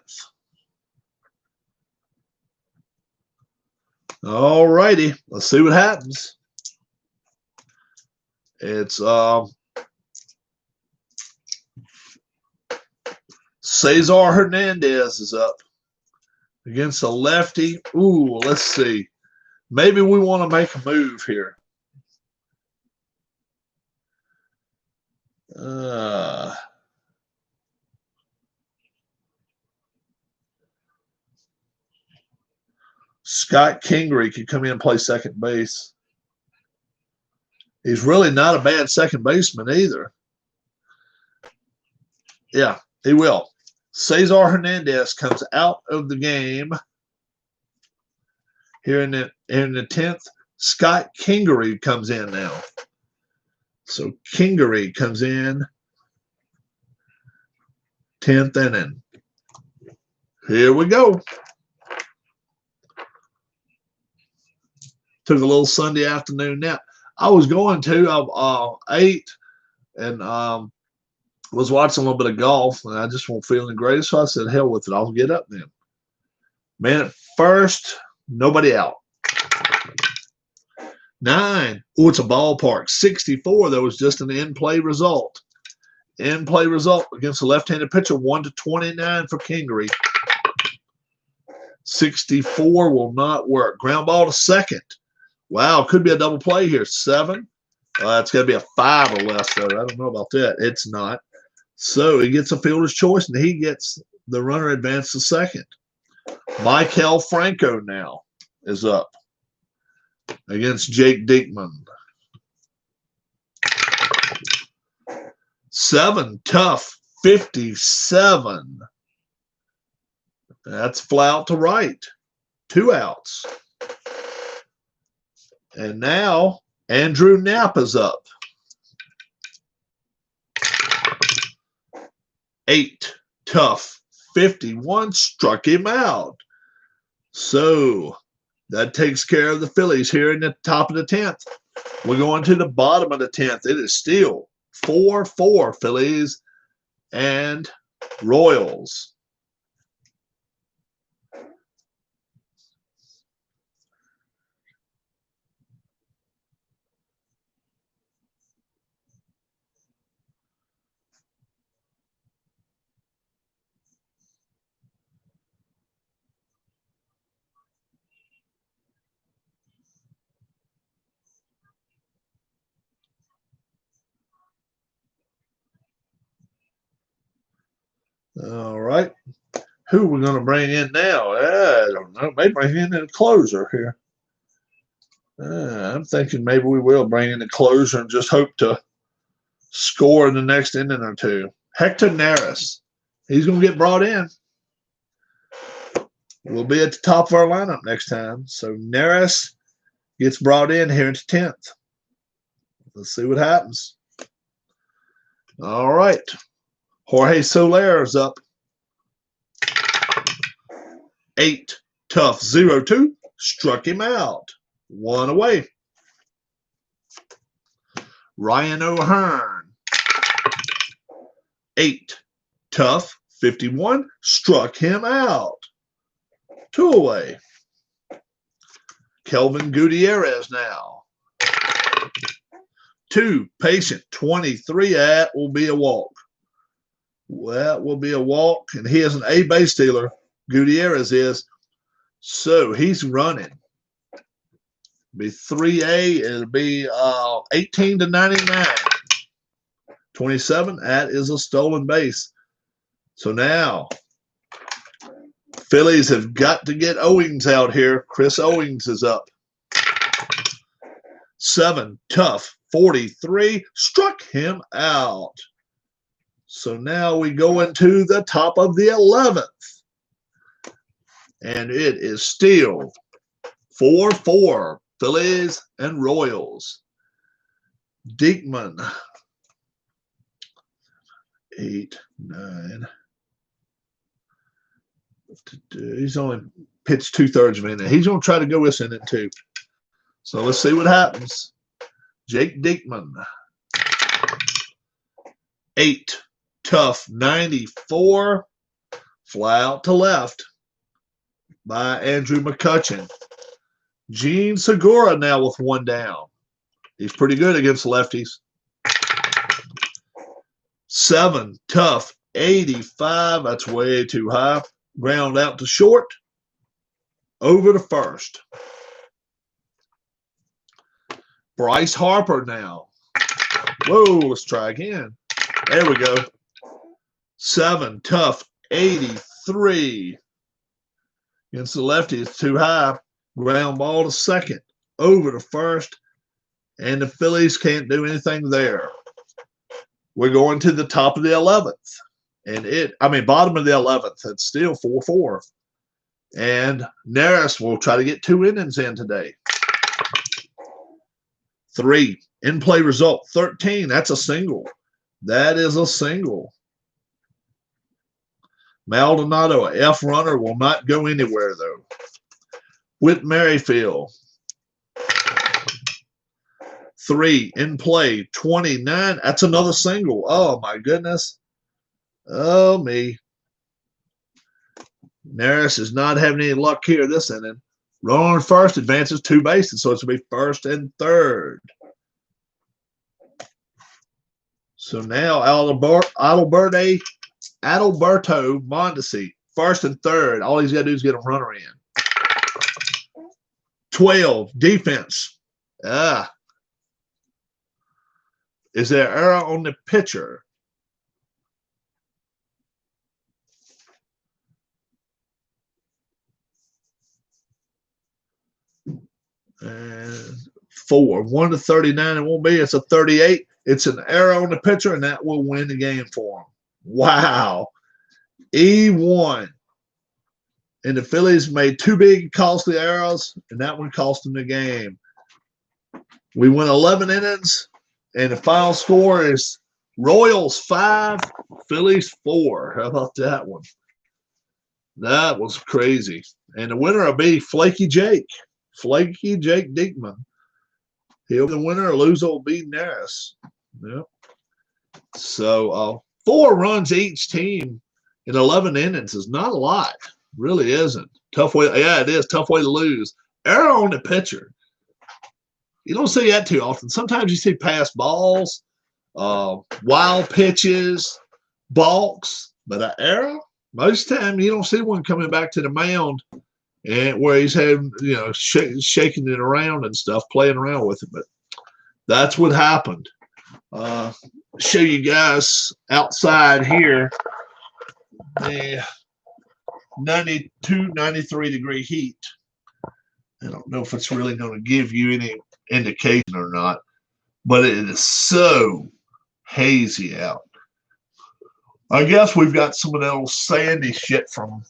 All righty, let's see what happens. It's Cesar Hernandez is up against a lefty. Ooh, let's see. Maybe we want to make a move here. Scott Kingery could come in and play second base. He's really not a bad second baseman either. Yeah, he will. Cesar Hernandez comes out of the game here in the 10th. Scott Kingery comes in now. So Kingery comes in 10th inning. Here we go. Took a little Sunday afternoon nap. I was going to. I ate and was watching a little bit of golf, and I just wasn't feeling great. So I said, hell with it. I'll get up then. Man, at first, nobody out. 9. Oh, it's a ballpark. 64. That was just an in-play result. In-play result against a left-handed pitcher, 1-29 for Kingery. 64 will not work. Ground ball to second. Wow, could be a double play here. 7. It's going to be a 5 or less, though. I don't know about that. It's not. So he gets a fielder's choice, and he gets the runner advanced to second. Michael Franco now is up against Jake Diekman. 7, tough, 57. That's fly out to right. 2 outs. And now Andrew Knapp is up. 8, tough, 51, struck him out. So that takes care of the Phillies here in the top of the 10th. We're going to the bottom of the 10th. It is still 4-4 Phillies and Royals. All right. Who we're going to bring in now? I don't know. Maybe bring in a closer here. I'm thinking maybe we will bring in the closer and just hope to score in the next inning or two. Hector Neris. He's going to get brought in. We'll be at the top of our lineup next time. So Neris gets brought in here into 10th. Let's see what happens. All right. Jorge Soler is up. 8, tough, 0-2. Struck him out. 1 away. Ryan O'Hearn. 8, tough, 51. Struck him out. 2 away. Kelvin Gutierrez now. 2, patient, 23. That will be a walk. That will be a walk. And he is an A base stealer. Gutierrez is. So he's running. Be 3A. It'll be 18 to 99. 27. That is a stolen base. So now Phillies have got to get Owings out here. Chris Owings is up. 7, tough, 43. Struck him out. So now we go into the top of the 11th. And it is still 4-4, Phillies and Royals. Diekman, 8, 9. He's only pitched 2/3 of an inning. He's going to try to go this inning too. So let's see what happens. Jake Diekman, 8, tough, 94. Fly out to left by Andrew McCutchen. Gene Segura now with 1 down. He's pretty good against lefties. 7, tough, 85. That's way too high. Ground out to short. Over to first. Bryce Harper now. Whoa, let's try again. There we go. 7, tough, 83. Against the lefty, it's too high. Ground ball to second. Over to first. And the Phillies can't do anything there. We're going to the top of the 11th. And bottom of the 11th. It's still 4-4. And Neris will try to get 2 innings in today. 3, in-play result, 13. That's a single. That is a single. Maldonado, a F runner, will not go anywhere, though. Whit Merrifield. 3, in play, 29. That's another single. Oh, my goodness. Oh, me. Neris is not having any luck here this inning. Runner on first advances 2 bases, so it's going to be first and third. So now Adalberto Mondesi, first and third. All he's got to do is get a runner in. 12, defense. Is there error on the pitcher? And 4, 1 to 39. It won't be. It's a 38. It's an error on the pitcher, and that will win the game for him. Wow. E1. And the Phillies made 2 big costly errors, and that one cost them the game. We went 11 innings, and the final score is Royals 5, Phillies 4. How about that one? That was crazy. And the winner will be Flaky Jake Diekman. He'll be the winner. Loser will be Neris. Yep. So 4 runs each team in 11 innings is not a lot. Really isn't. Tough way. Yeah, it is. Tough way to lose. Error on the pitcher. You don't see that too often. Sometimes you see pass balls, wild pitches, balks, but an error, most time you don't see one coming back to the mound and where he's having, shaking it around and stuff, playing around with it. But that's what happened. Show you guys outside here the 92, 93 degree heat. I don't know if it's really going to give you any indication or not, but it is so hazy out. I guess we've got some of that old sandy shit from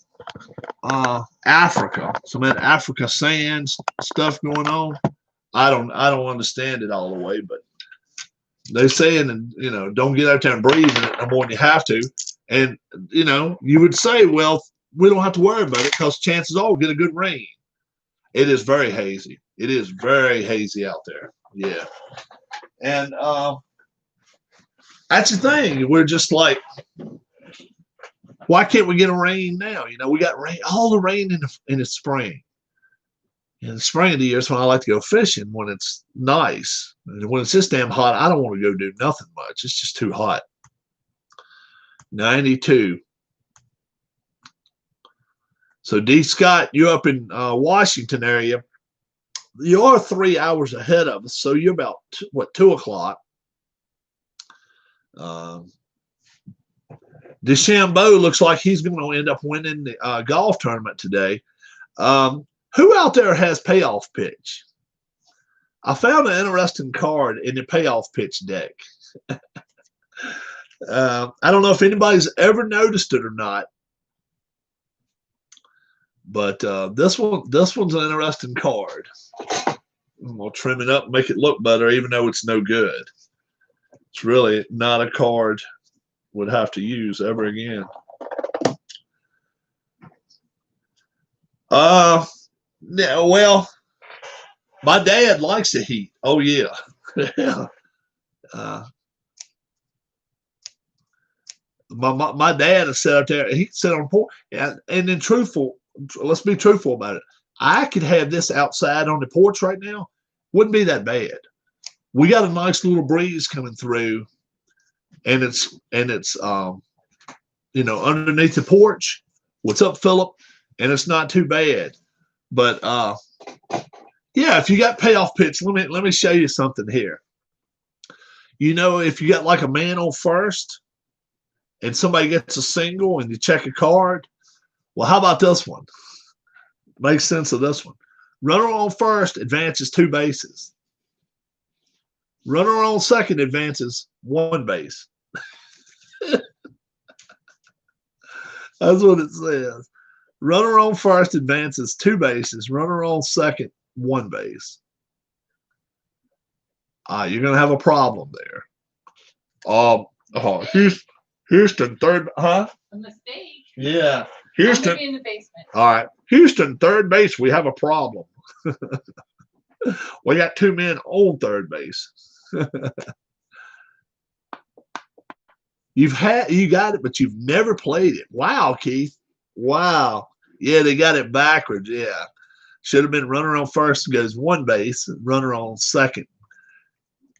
Africa. Some of that Africa sand stuff going on. I don't understand it all the way, but they're saying, you know, don't get out there and breathe in it no more than you have to. And, you know, you would say, well, we don't have to worry about it because chances are we'll get a good rain. It is very hazy. It is very hazy out there. Yeah. And that's the thing. We're just like, why can't we get a rain now? You know, we got rain, all the rain in the spring. In the spring of the year is when I like to go fishing, when it's nice. And when it's this damn hot, I don't want to go do nothing much. It's just too hot. 92. So, D. Scott, you're up in Washington area. You're 3 hours ahead of us, so you're about, 2 o'clock. DeChambeau looks like he's going to end up winning the golf tournament today. Who out there has PayOff Pitch? I found an interesting card in the PayOff Pitch deck. I don't know if anybody's ever noticed it or not, but this one's an interesting card. I'm gonna trim it up and make it look better, even though it's no good. It's really not a card would have to use ever again. Yeah, well, my dad likes the heat. Oh yeah. My dad has sat out there. He sat on the porch, and then let's be truthful about it. I could have this outside on the porch right now. Wouldn't be that bad. We got a nice little breeze coming through, and it's you know, underneath the porch. What's up, Philip? And it's not too bad. But yeah, if you got PayOff Pitch, let me show you something here. You know, if you got like a man on first and somebody gets a single and you check a card, well, how about this one? Makes sense of this one. Runner on first advances 2 bases. Runner on second advances 1 base. That's what it says. Runner on first advances 2 bases. Runner on second, 1 base. You're going to have a problem there. Houston third, huh? A mistake. Yeah. Houston. In the basement. All right. Houston third base, we have a problem. We got 2 men on third base. You got it, but you've never played it. Wow, Keith. Wow. Yeah, they got it backwards. Yeah. Should have been runner on first and goes 1 base, and runner on second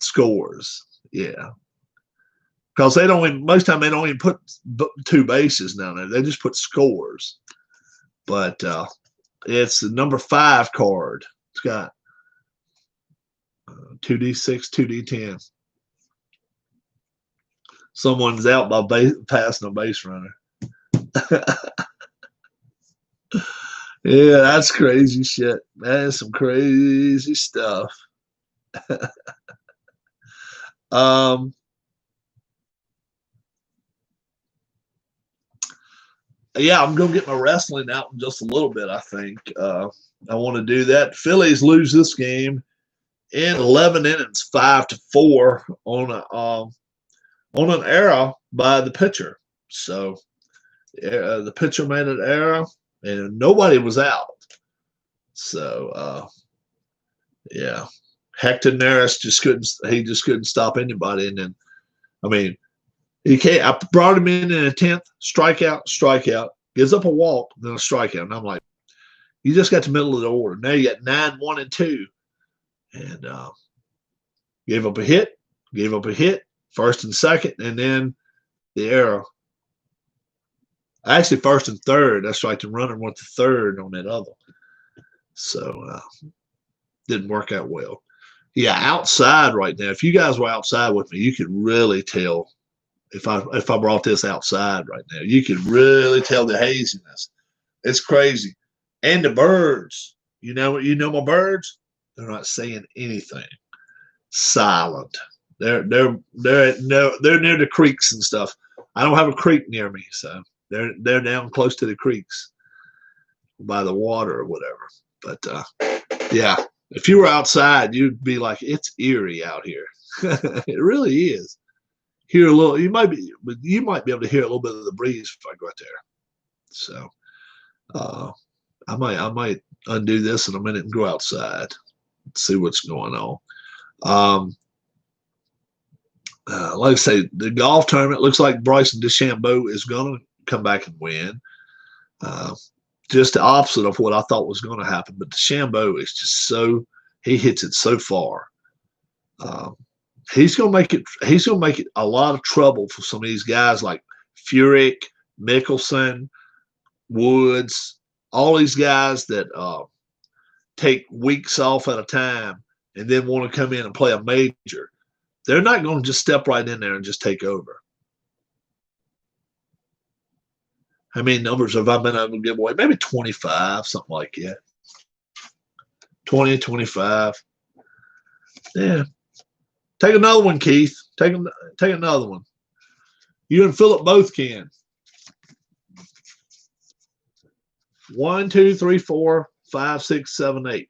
scores. Yeah. Because most time they don't even put 2 bases down there. They just put scores. But it's the number 5 card. It's got 2D6, 2D10. Someone's out by passing a base runner. Yeah, that's crazy shit. That is some crazy stuff. Yeah, I'm going to get my wrestling out in just a little bit, I think. I want to do that. Phillies lose this game in 11 innings, 5-4 on an error by the pitcher. So the pitcher made an error, and nobody was out. So yeah, Hector Neris just couldn't stop anybody. And then, I mean, he can't. I brought him in a 10th, strikeout, gives up a walk, then a strikeout. And I'm like, you just got the middle of the order. Now you got 9, 1, and 2, and gave up a hit, first and second, and then the error. Actually, first and third. That's right. The runner went to third on that other. So didn't work out well. Yeah, outside right now. If you guys were outside with me, you could really tell. If I brought this outside right now, you could really tell the haziness. It's crazy. And the birds. You know my birds? They're not saying anything. Silent. They're near the creeks and stuff. I don't have a creek near me, so they're down close to the creeks by the water or whatever. But yeah, if you were outside, you'd be like, it's eerie out here. It really is. Hear a little. You might be able to hear a little bit of the breeze if I go out there. So I might undo this in a minute and go outside and see what's going on. Like I say, the golf tournament looks like Bryson DeChambeau is going to come back and win. Just the opposite of what I thought was going to happen. But DeChambeau is just he hits it so far. He's going to make it. He's going to make it a lot of trouble for some of these guys like Furyk, Mickelson, Woods, all these guys that take weeks off at a time and then want to come in and play a major. They're not going to just step right in there and just take over. How many numbers have I been able to give away? Maybe 25, something like that. 20, 25. Yeah. Take another one, Keith. Take another one. You and Philip both can. 1, 2, 3, 4, 5, 6, 7, 8.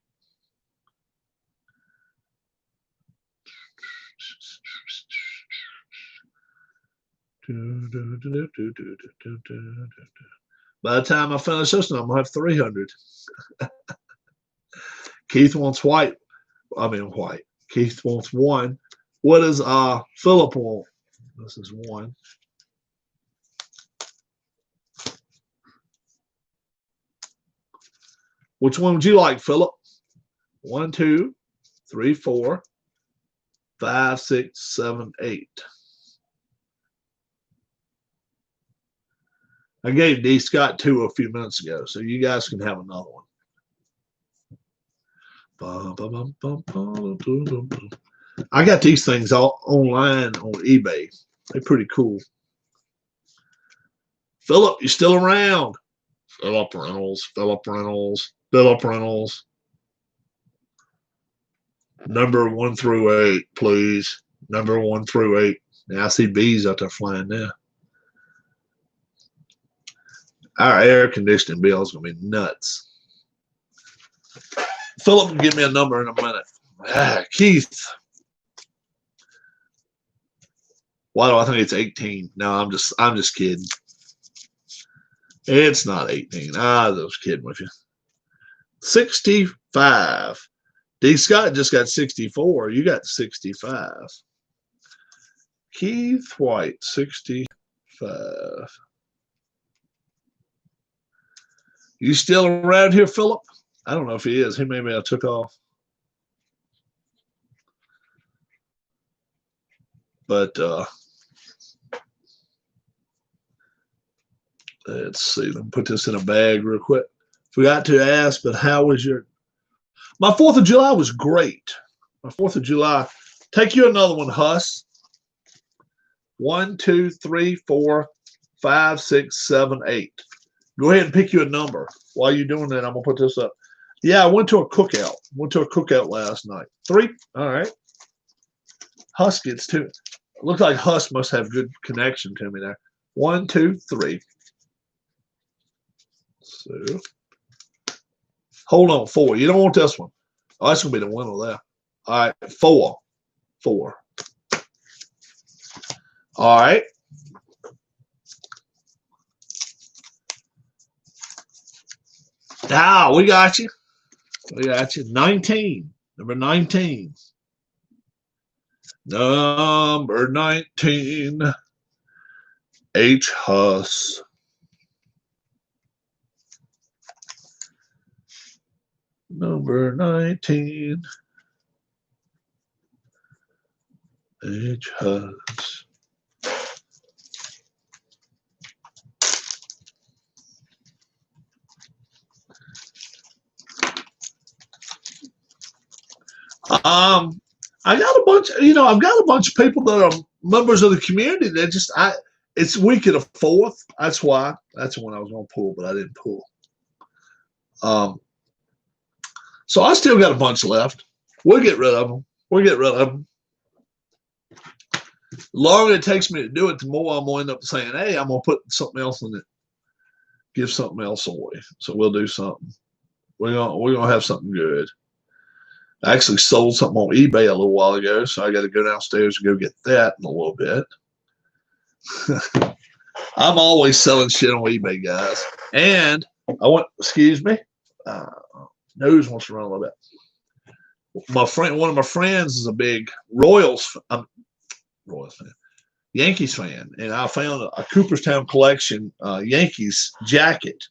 By the time I finish this one, I'm going to have 300. Keith wants white. White. Keith wants 1. What does Philip want? This is 1. Which one would you like, Philip? 1, 2, 3, 4, 5, 6, 7, 8. I gave D. Scott 2 a few minutes ago, so you guys can have another one. I got these things all online on eBay. They're pretty cool. Philip, you still around? Philip Reynolds, Philip Reynolds, Philip Reynolds. Number 1 through 8, please. Number 1 through 8. Now I see bees out there flying now. Our air conditioning bill is going to be nuts. Philip will give me a number in a minute. Keith. Why do I think it's 18? No, I'm just kidding. It's not 18. I was kidding with you. 65. D. Scott just got 64. You got 65. Keith White, 65. You still around here, Philip? I don't know if he is. He maybe I took off. But let's see. Let me put this in a bag real quick. Forgot to ask, but how was your... My 4th of July was great. My 4th of July. Take you another one, Huss. 1, 2, 3, 4, 5, 6, 7, 8. Go ahead and pick you a number. While you're doing that, I'm going to put this up. Yeah, I went to a cookout. Went to a cookout last night. 3. All right. Huss gets 2. Looks like Huss must have good connection to me there. 1, 2, 3. So, hold on. 4. You don't want this one. Oh, that's going to be the winner there. All right. 4. 4. All right. Ah, we got you. We got you. 19. Number 19. Number 19. H. Huss. Number 19. H. Huss. I got a bunch, I've got a bunch of people that are members of the community that just, it's week of the 4th. That's why. That's the one I was going to pull, but I didn't pull. So I still got a bunch left. We'll get rid of them. We'll get rid of them. The longer it takes me to do it, the more I'm going to end up saying, hey, I'm going to put something else in it. Give something else away. So we'll do something. We're gonna have something good. I actually sold something on eBay a little while ago, so I got to go downstairs and go get that in a little bit. I'm always selling shit on eBay, guys. And I want, excuse me, nose wants to run a little bit. My friend, one of my friends is a big Royals fan, Yankees fan, and I found a Cooperstown collection Yankees jacket,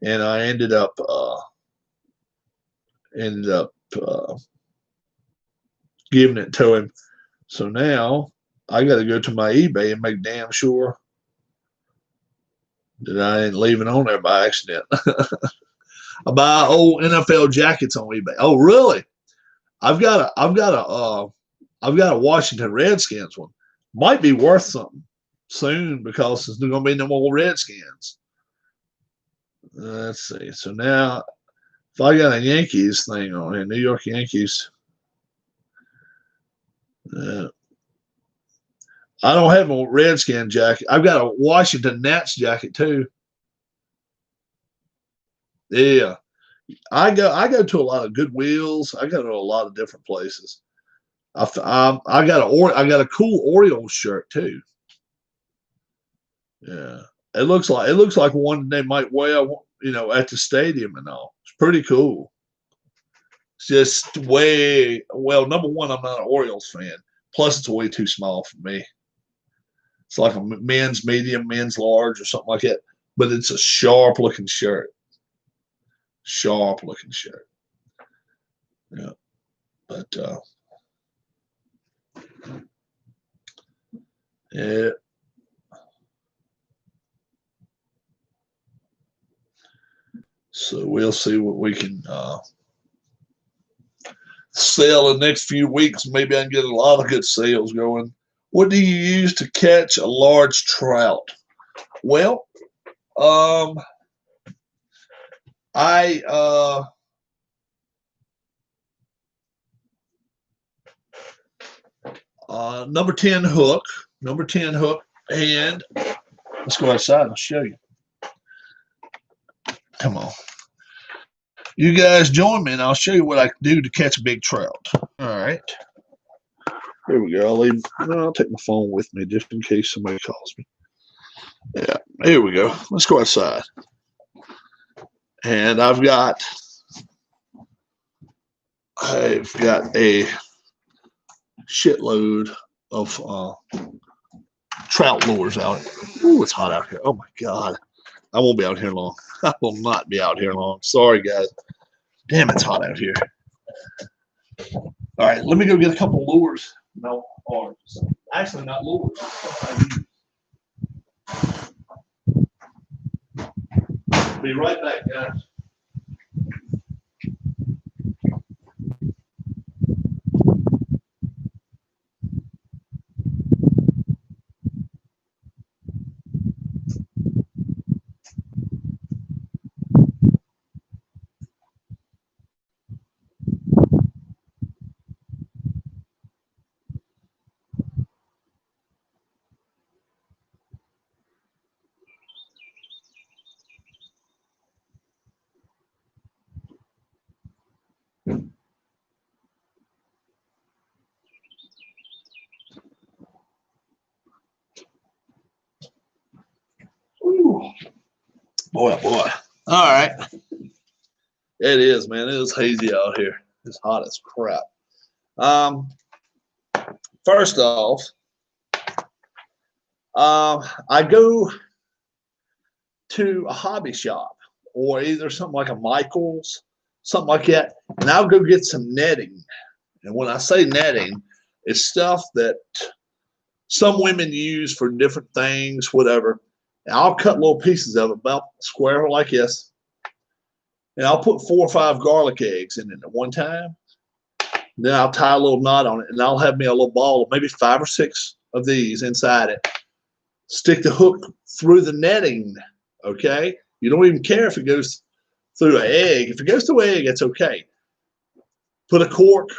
and I ended up giving it to him. So now I got to go to my eBay and make damn sure that I ain't leaving on there by accident. I buy old NFL jackets on eBay. Oh, really? I've got a Washington Redskins one. Might be worth something soon because there's going to be no more Redskins. Let's see. So now, if I got a Yankees thing on here, New York Yankees. I don't have a Redskin jacket. I've got a Washington Nats jacket too. Yeah, I go to a lot of Goodwills. I go to a lot of different places. I got a cool Orioles shirt too. Yeah, it looks like one they might wear, at the stadium and all. It's pretty cool. It's just number one, I'm not an Orioles fan. Plus, it's way too small for me. It's like a men's medium, men's large, or something like that. But it's a sharp looking shirt. Sharp looking shirt. Yeah. But yeah. So we'll see what we can sell in the next few weeks. Maybe I can get a lot of good sales going. What do you use to catch a large trout? Well, number 10 hook, and let's go outside and I'll show you. Come on. You guys join me and I'll show you what I can do to catch a big trout. All right. Here we go. I'll take my phone with me just in case somebody calls me. Yeah, here we go. Let's go outside. And I've got a shitload of trout lures out. Ooh, it's hot out here. Oh my God. I won't be out here long. I will not be out here long. Sorry, guys. Damn, it's hot out here. All right, let me go get a couple lures. No, actually not lures. Be right back, guys. Ooh. Boy, oh boy. All right. It is, man. It is hazy out here. It's hot as crap. First off, I go to a hobby shop or either something like a Michael's, something like that, and I'll go get some netting. And when I say netting, it's stuff that some women use for different things, whatever. And I'll cut little pieces of it, about square like this, and I'll put 4 or 5 garlic eggs in it at one time. Then I'll tie a little knot on it, and I'll have me a little ball of maybe 5 or 6 of these inside it. Stick the hook through the netting, okay? You don't even care if it goes through an egg. If it goes through an egg, it's okay. Put a cork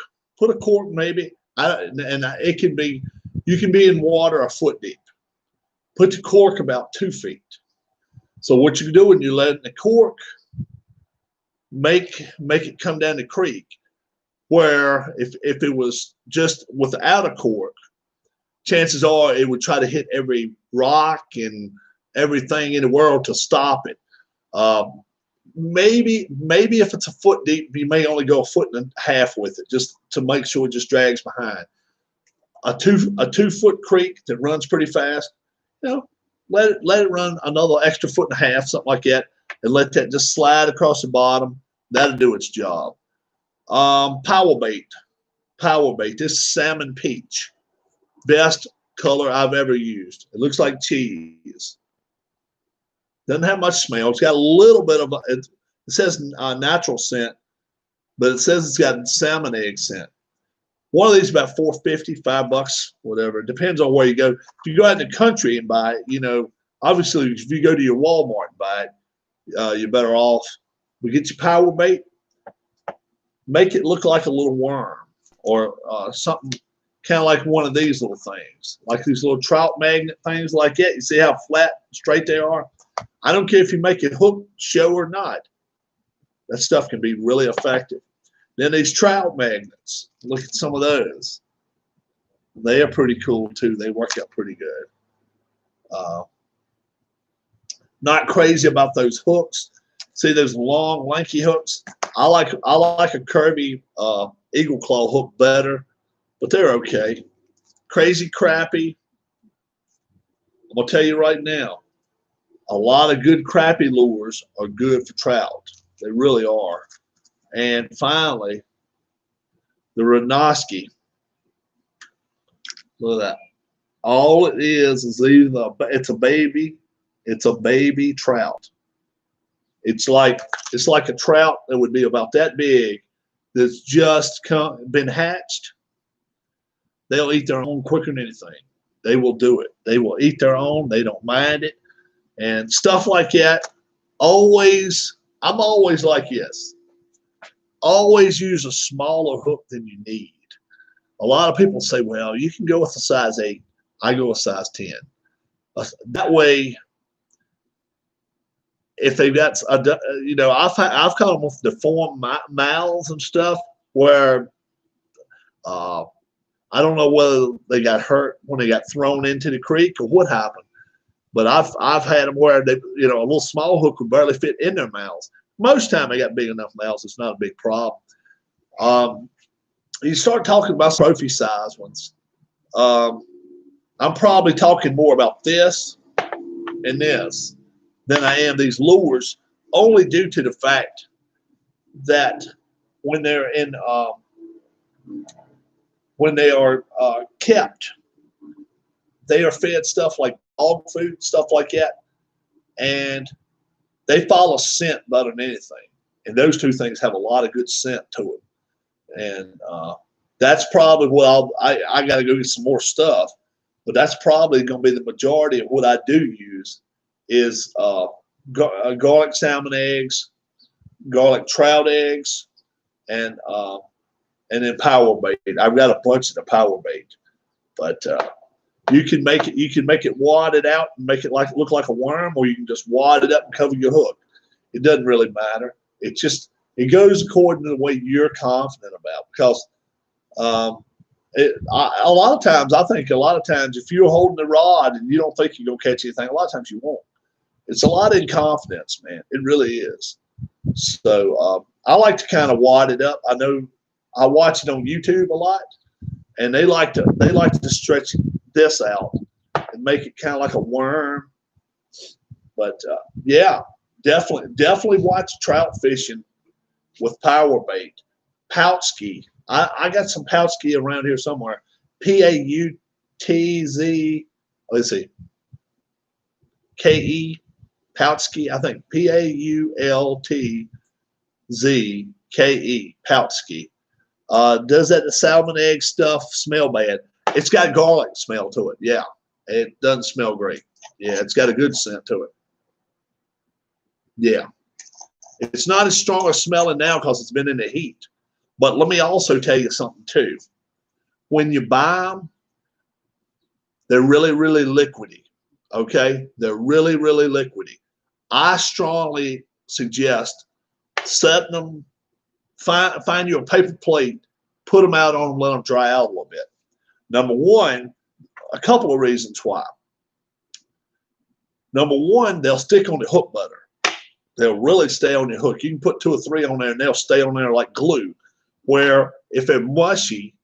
maybe, and it can be, you can be in water a foot deep. Put the cork about 2 feet. So what you do when you let the cork make it come down the creek, where if it was just without a cork, chances are it would try to hit every rock and everything in the world to stop it. Maybe if it's a foot deep, you may only go 1.5 feet with it, just to make sure it just drags behind. A 2 foot creek that runs pretty fast, let it run another extra 1.5 feet, something like that, and let that just slide across the bottom. That'll do its job. Power bait. This is salmon peach. Best color I've ever used. It looks like cheese. Doesn't have much smell. It's got a little bit of it says natural scent, but it says it's got salmon egg scent. One of these is about $4.50, $5, whatever. It depends on where you go. If you go out in the country and buy it, obviously if you go to your Walmart and buy it, you're better off. We get your power bait, make it look like a little worm or something kind of like one of these little things, like these little trout magnet things like that. You see how flat and straight they are? I don't care if you make it hook show or not. That stuff can be really effective. Then these trout magnets, look at some of those. They are pretty cool too. They work out pretty good. Not crazy about those hooks. See those long, lanky hooks? I like a curvy eagle claw hook better, but they're okay. Crazy crappie. I'm gonna tell you right now, a lot of good crappie lures are good for trout. They really are. And finally, the Renoski. Look at that. All it is either it's a baby trout. It's like a trout that would be about that big that's just been hatched. They'll eat their own quicker than anything. They will do it. They will eat their own. They don't mind it. And stuff like that. I'm always like this. Always use a smaller hook than you need. A lot of people say, well, you can go with a size 8. I go with size 10. That way, if they've got, I've caught them with deformed mouths and stuff where I don't know whether they got hurt when they got thrown into the creek or what happened. But I've had them where they, a little small hook would barely fit in their mouths. Most time they got big enough mouths, it's not a big problem. You start talking about trophy size ones. I'm probably talking more about this and this than I am these lures, only due to the fact that when they're in, when they are kept, they are fed stuff like dog food, stuff like that, and they follow scent better than anything. And those two things have a lot of good scent to them. And that's probably what I got to go get some more stuff, but that's probably going to be the majority of what I do use is garlic salmon eggs, garlic trout eggs, and then power bait. I've got a bunch of the power bait, but you can make it wadded out and make it look like a worm, or you can just wad it up and cover your hook. It doesn't really matter. It goes according to the way you're confident about, because a lot of times if you're holding the rod and you don't think you're going to catch anything, a lot of times you won't. It's a lot in confidence, man. It really is. So I like to kind of wad it up. I know I watch it on YouTube a lot, and they like to stretch this out and make it kind of like a worm. But yeah, definitely watch trout fishing with power bait. Pout ski. I got some pout ski around here somewhere. P-A-U-T-Z. Let's see. K-E. Pout ski. I think P-A-U-L-T-Z-K-E. Pout ski. Does that the salmon egg stuff smell bad? It's got garlic smell to it. Yeah. It doesn't smell great. Yeah, it's got a good scent to it. Yeah. It's not as strong as smelling now because it's been in the heat. But let me also tell you something too. When you buy them, they're really, really liquidy. Okay? They're really, really liquidy. I strongly suggest setting them, find you a paper plate, put them out on them, let them dry out a little bit. Number one, a couple of reasons why. Number one, they'll stick on the hook butter. They'll really stay on your hook. You can put 2 or 3 on there and they'll stay on there like glue. Where if they're mushy,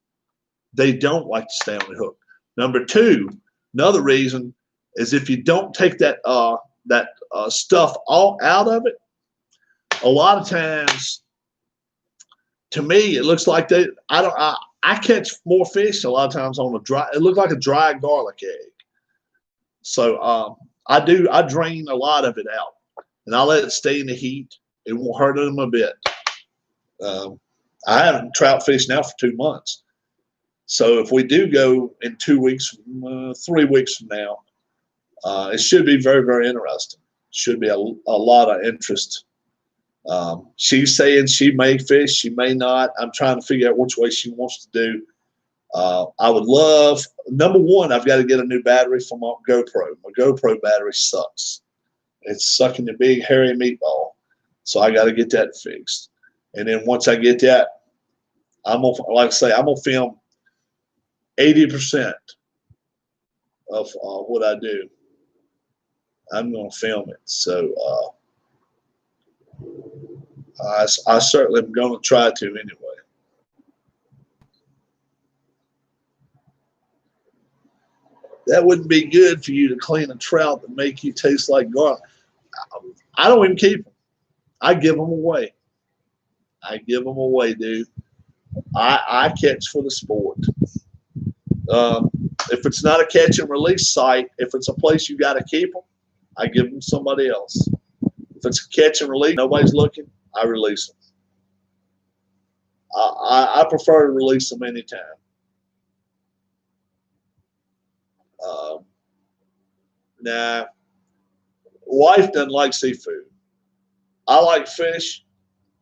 they don't like to stay on the hook. Number two, another reason is if you don't take that stuff all out of it, a lot of times, to me, it looks like I catch more fish a lot of times on a dry. It looks like a dry garlic egg. So I drain a lot of it out, and I let it stay in the heat. It won't hurt them a bit. I haven't trout fished now for 2 months. So if we do go in 2 weeks, 3 weeks from now, it should be very, very interesting. Should be a lot of interest. She's saying she may fish, she may not. I'm trying to figure out which way she wants to do. I would love, number one, I've got to get a new battery for my GoPro. My GoPro battery sucks. It's sucking the big hairy meatball. So I got to get that fixed. And then once I get that, I'm gonna, like I say, I'm gonna film 80% of what I do. I'm gonna film it. So I certainly am gonna try to anyway. That wouldn't be good for you to clean a trout that make you taste like garlic. I don't even keep them. I give them away. I give them away, dude. I catch for the sport. If it's not a catch and release site, if it's a place you got to keep them, I give them to somebody else. If it's a catch and release, nobody's looking, I release them. I prefer to release them anytime. Nah, wife doesn't like seafood. I like fish,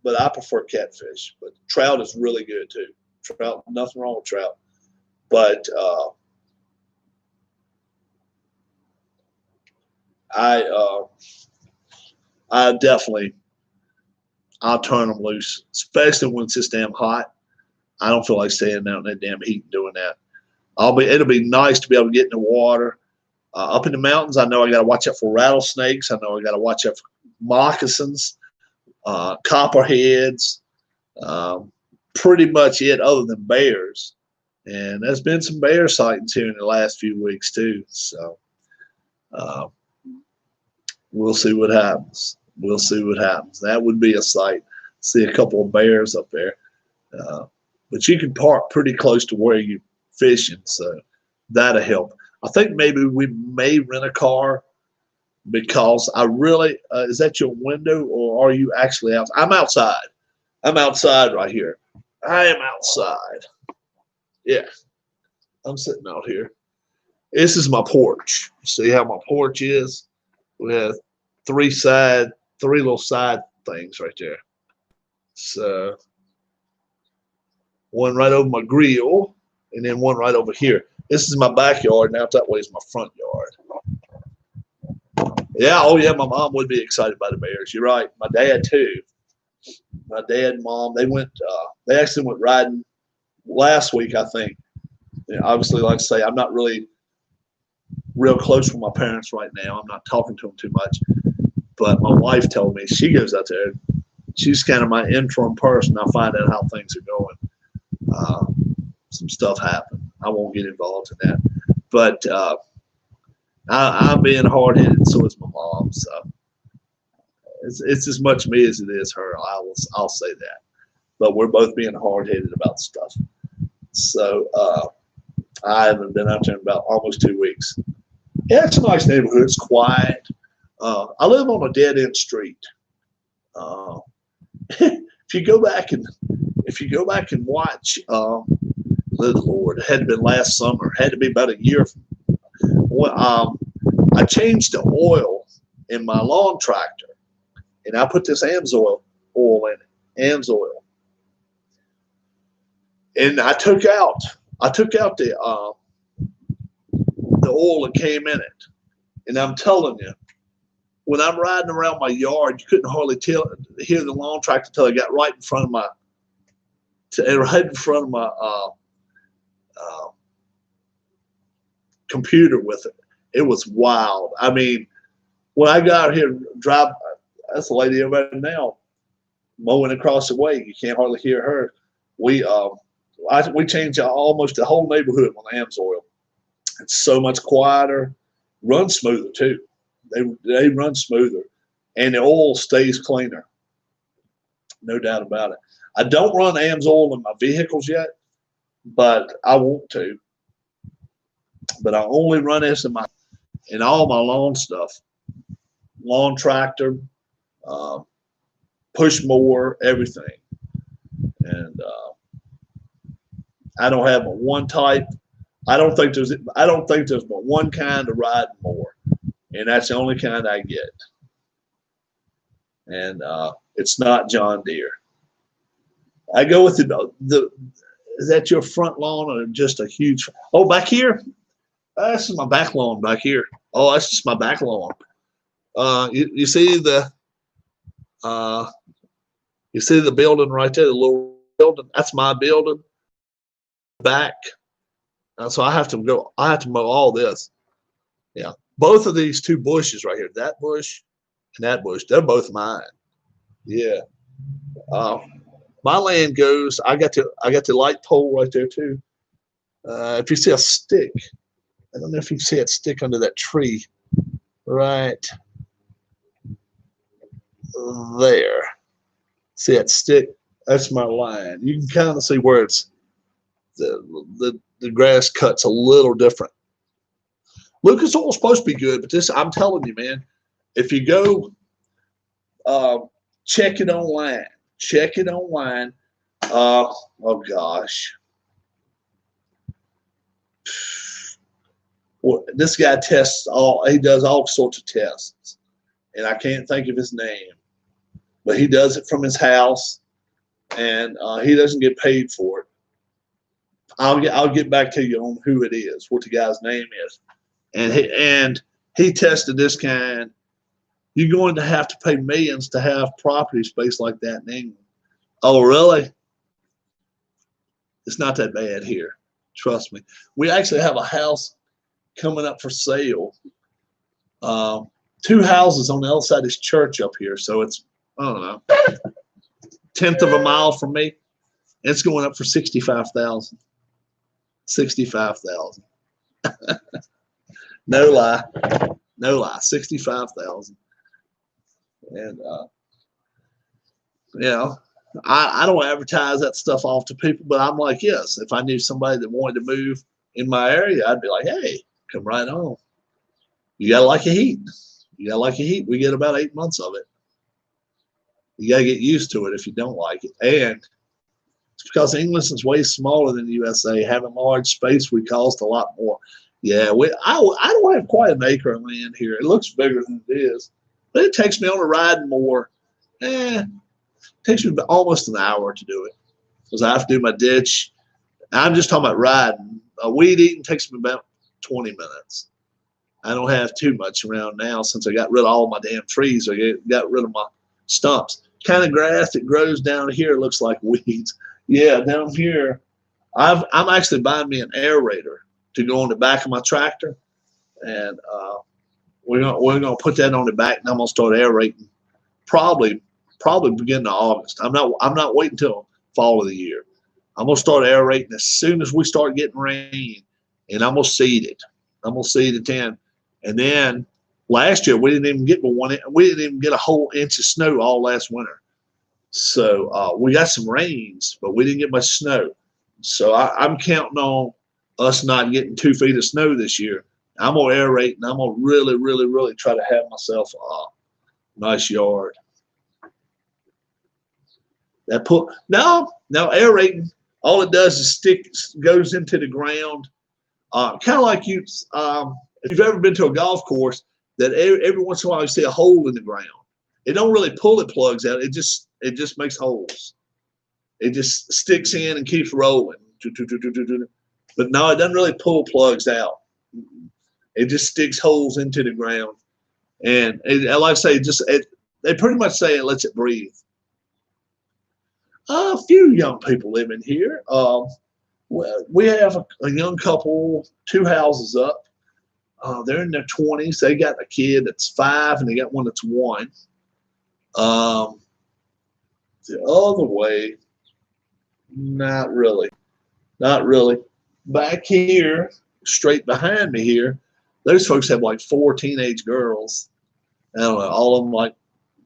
but I prefer catfish. But trout is really good too. Trout, nothing wrong with trout. But I definitely, I'll turn them loose, especially when it's this damn hot. I don't feel like staying out in that damn heat and doing that. It'll be nice to be able to get in the water. Up in the mountains, I know I got to watch out for rattlesnakes. I know I got to watch out for moccasins, copperheads, pretty much it other than bears. And there's been some bear sightings here in the last few weeks too. So we'll see what happens. We'll see what happens. That would be a sight. See a couple of bears up there. But you can park pretty close to where you're fishing, so that'll help. I think maybe we may rent a car because I really, is that your window or are you actually out? I'm outside. I'm outside right here. I am outside. Yeah, I'm sitting out here. This is my porch. See how my porch is? We have three little side things right there. So one right over my grill and then one right over here. This is my backyard. Now that way is my front yard. Yeah, oh yeah, my mom would be excited by the bears. You're right. My dad too. My dad and mom, they actually went riding last week, I think. You know, obviously, like I say, I'm not really real close with my parents right now. I'm not talking to them too much. But my wife told me she goes out there. She's kind of my interim person. I find out how things are going. Some stuff happened. I won't get involved in that. But I'm being hard-headed, so is my mom. So it's as much me as it is her. I'll say that. But we're both being hard-headed about stuff. So I haven't been out there in about almost 2 weeks. Yeah, it's a nice neighborhood. It's quiet. I live on a dead-end street. If you go back and watch, good Lord, it had been last summer. It had to be about a year. I changed the oil in my lawn tractor, and I put this AMSOIL oil in it, AMSOIL. And I took out the oil that came in it. And I'm telling you, when I'm riding around my yard, you couldn't hardly hear the lawn tractor until I got right in front of my computer with it. It was wild. I mean, when I got out here, that's the lady over there now, mowing across the way. You can't hardly hear her. We changed almost the whole neighborhood on AMSOIL. It's so much quieter, runs smoother too. They run smoother, and the oil stays cleaner. No doubt about it. I don't run AMSOIL in my vehicles yet, but I want to. But I only run this in all my lawn stuff, lawn tractor, push mower, everything. And I don't have but one type. I don't think there's but one kind of riding mower, and that's the only kind I get. And it's not John Deere. I go with the. Is that your front lawn or just a huge? Oh, back here. This is my back lawn back here. Oh, that's just my back lawn. You see the building right there, the little building. That's my building. Back. So I have to mow all this. Yeah. Both of these two bushes right here, that bush and that bush, they're both mine. Yeah. My land goes, I got the light pole right there too. If you see a stick, I don't know if you see it stick under that tree right there. See that stick? That's my line. You can kind of see where it's the grass cuts a little different. Lucas Oil's supposed to be good, but this, I'm telling you, man, if you go check it online. Oh gosh. Well, this guy he does all sorts of tests, and I can't think of his name, but he does it from his house, and he doesn't get paid for it. I'll get back to you on who it is, what the guy's name is, and he tested this kind. You're going to have to pay millions to have property space like that in England. Oh, really? It's not that bad here. Trust me. We actually have a house coming up for sale. 2 houses on the other side of this church up here. So it's, I don't know, 1/10 of a mile from me. It's going up for $65,000. $65,000. No lie. 65,000. And I don't advertise that stuff off to people, but I'm like, yes, if I knew somebody that wanted to move in my area, I'd be like, hey, come right on. You gotta like your heat. We get about 8 months of it. You gotta get used to it if you don't like it. And it's because England is way smaller than the USA. Having large space would cost a lot more. Yeah, I don't have quite an acre of land here. It looks bigger than it is, but it takes me on a ride more. It takes me almost an hour to do it because I have to do my ditch. I'm just talking about riding. Weed eating takes me about 20 minutes. I don't have too much around now since I got rid of all my damn trees. I got rid of my stumps. Kind of grass that grows down here looks like weeds. Yeah, down here, I'm actually buying me an aerator to go on the back of my tractor, and we're gonna put that on the back, and I'm gonna start aerating probably beginning of August. I'm not waiting until fall of the year. I'm gonna start aerating as soon as we start getting rain, and I'm gonna seed it. I'm gonna seed it in, and then last year we didn't even get a whole inch of snow all last winter. So we got some rains, but we didn't get much snow. So I'm counting on us not getting 2 feet of snow this year. I'm gonna aerate, and I'm gonna really, really, really try to have myself a nice yard. Aerating, all it does is goes into the ground. Kind of like if you've ever been to a golf course, that every once in a while you see a hole in the ground. it don't really pull the plugs out. It just makes holes. It just sticks in and keeps rolling. But no, it doesn't really pull plugs out. It just sticks holes into the ground. And like I say, they pretty much say it lets it breathe. A few young people live in here. We have a young couple, 2 houses up. They're in their 20s. They got a kid that's 5, and they got one that's 1. The other way, not really. Not really. Back here, straight behind me here, those folks have like 4 teenage girls. I don't know, all of them like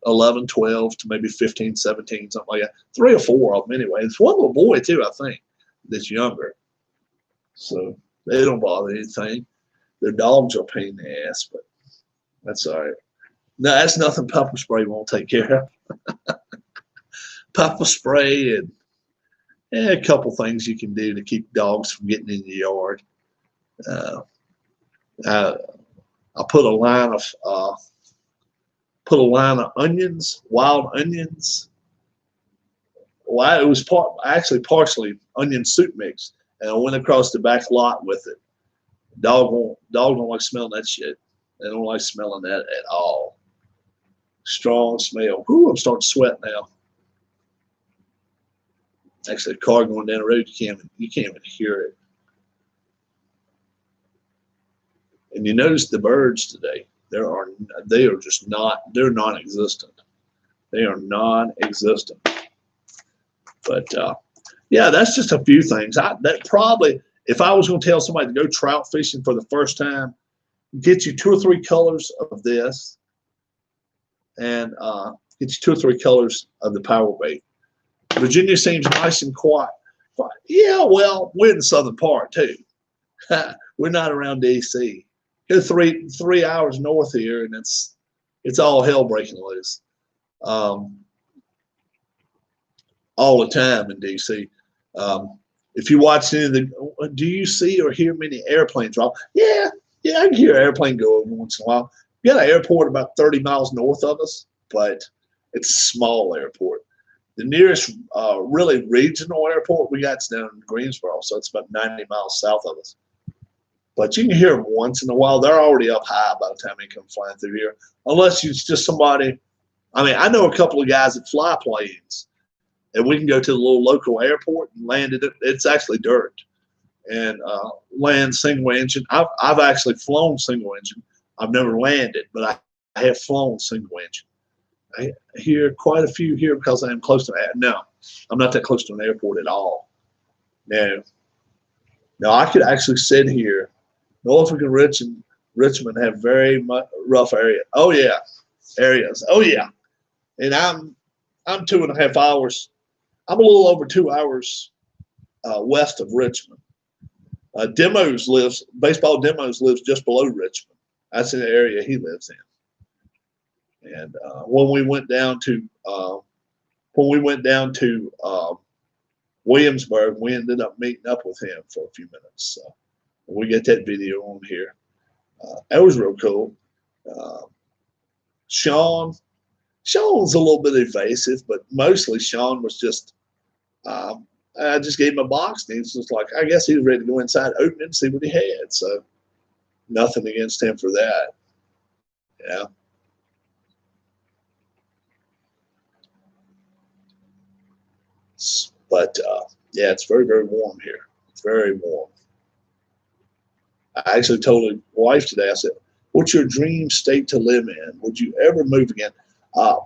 11, 12 to maybe 15, 17, something like that. 3 or 4 of them anyway. It's one little boy too, I think, that's younger. So they don't bother anything. Their dogs are a pain in the ass, but that's all right. No, that's nothing pepper spray won't take care of. Pepper spray and a couple things you can do to keep dogs from getting in the yard. I put a line of onions, wild onions. Well, it was actually partially onion soup mix, and I went across the back lot with it. Dog don't like smelling that shit. They don't like smelling that at all. Strong smell. Ooh, I'm starting to sweat now. Actually, a car going down the road, you can't even hear it. And you notice the birds today. They're non-existent. They are non-existent. But yeah, that's just a few things. That probably, if I was going to tell somebody to go trout fishing for the first time, get you 2 or 3 colors of this, and get you 2 or 3 colors of the power bait. Virginia seems nice and quiet. Yeah, well, we're in the southern part too. We're not around DC. Go 3 hours north here, and it's all hell breaking loose, all the time in DC. If you watch any of the, do you see or hear many airplanes drop? Yeah, I can hear an airplane go over once in a while. We got an airport about 30 miles north of us, but it's a small airport. The nearest really regional airport we got is down in Greensboro, so it's about 90 miles south of us. But you can hear them once in a while. They're already up high by the time they come flying through here, unless it's just somebody. I mean, I know a couple of guys that fly planes, and we can go to the little local airport and land it. It's actually dirt, and land single engine. I've actually flown single engine. I've never landed, but I have flown single engine. I hear quite a few here because I am close to that. No, I'm not that close to an airport at all. No, I could actually sit here. Norfolk and Richmond have very rough area. Oh yeah, areas. Oh yeah, and I'm 2.5 hours. I'm a little over 2 hours west of Richmond. Baseball Demos lives just below Richmond. That's in the area he lives in. And when we went down to Williamsburg, we ended up meeting up with him for a few minutes. So we get that video on here. That was real cool. Sean's a little bit evasive, but mostly Sean was just. I just gave him a box, and he's just like, I guess he was ready to go inside, open it, and see what he had. So nothing against him for that. Yeah. But yeah, it's very, very warm here. It's very warm. I actually told a wife today, I said, what's your dream state to live in? Would you ever move again? I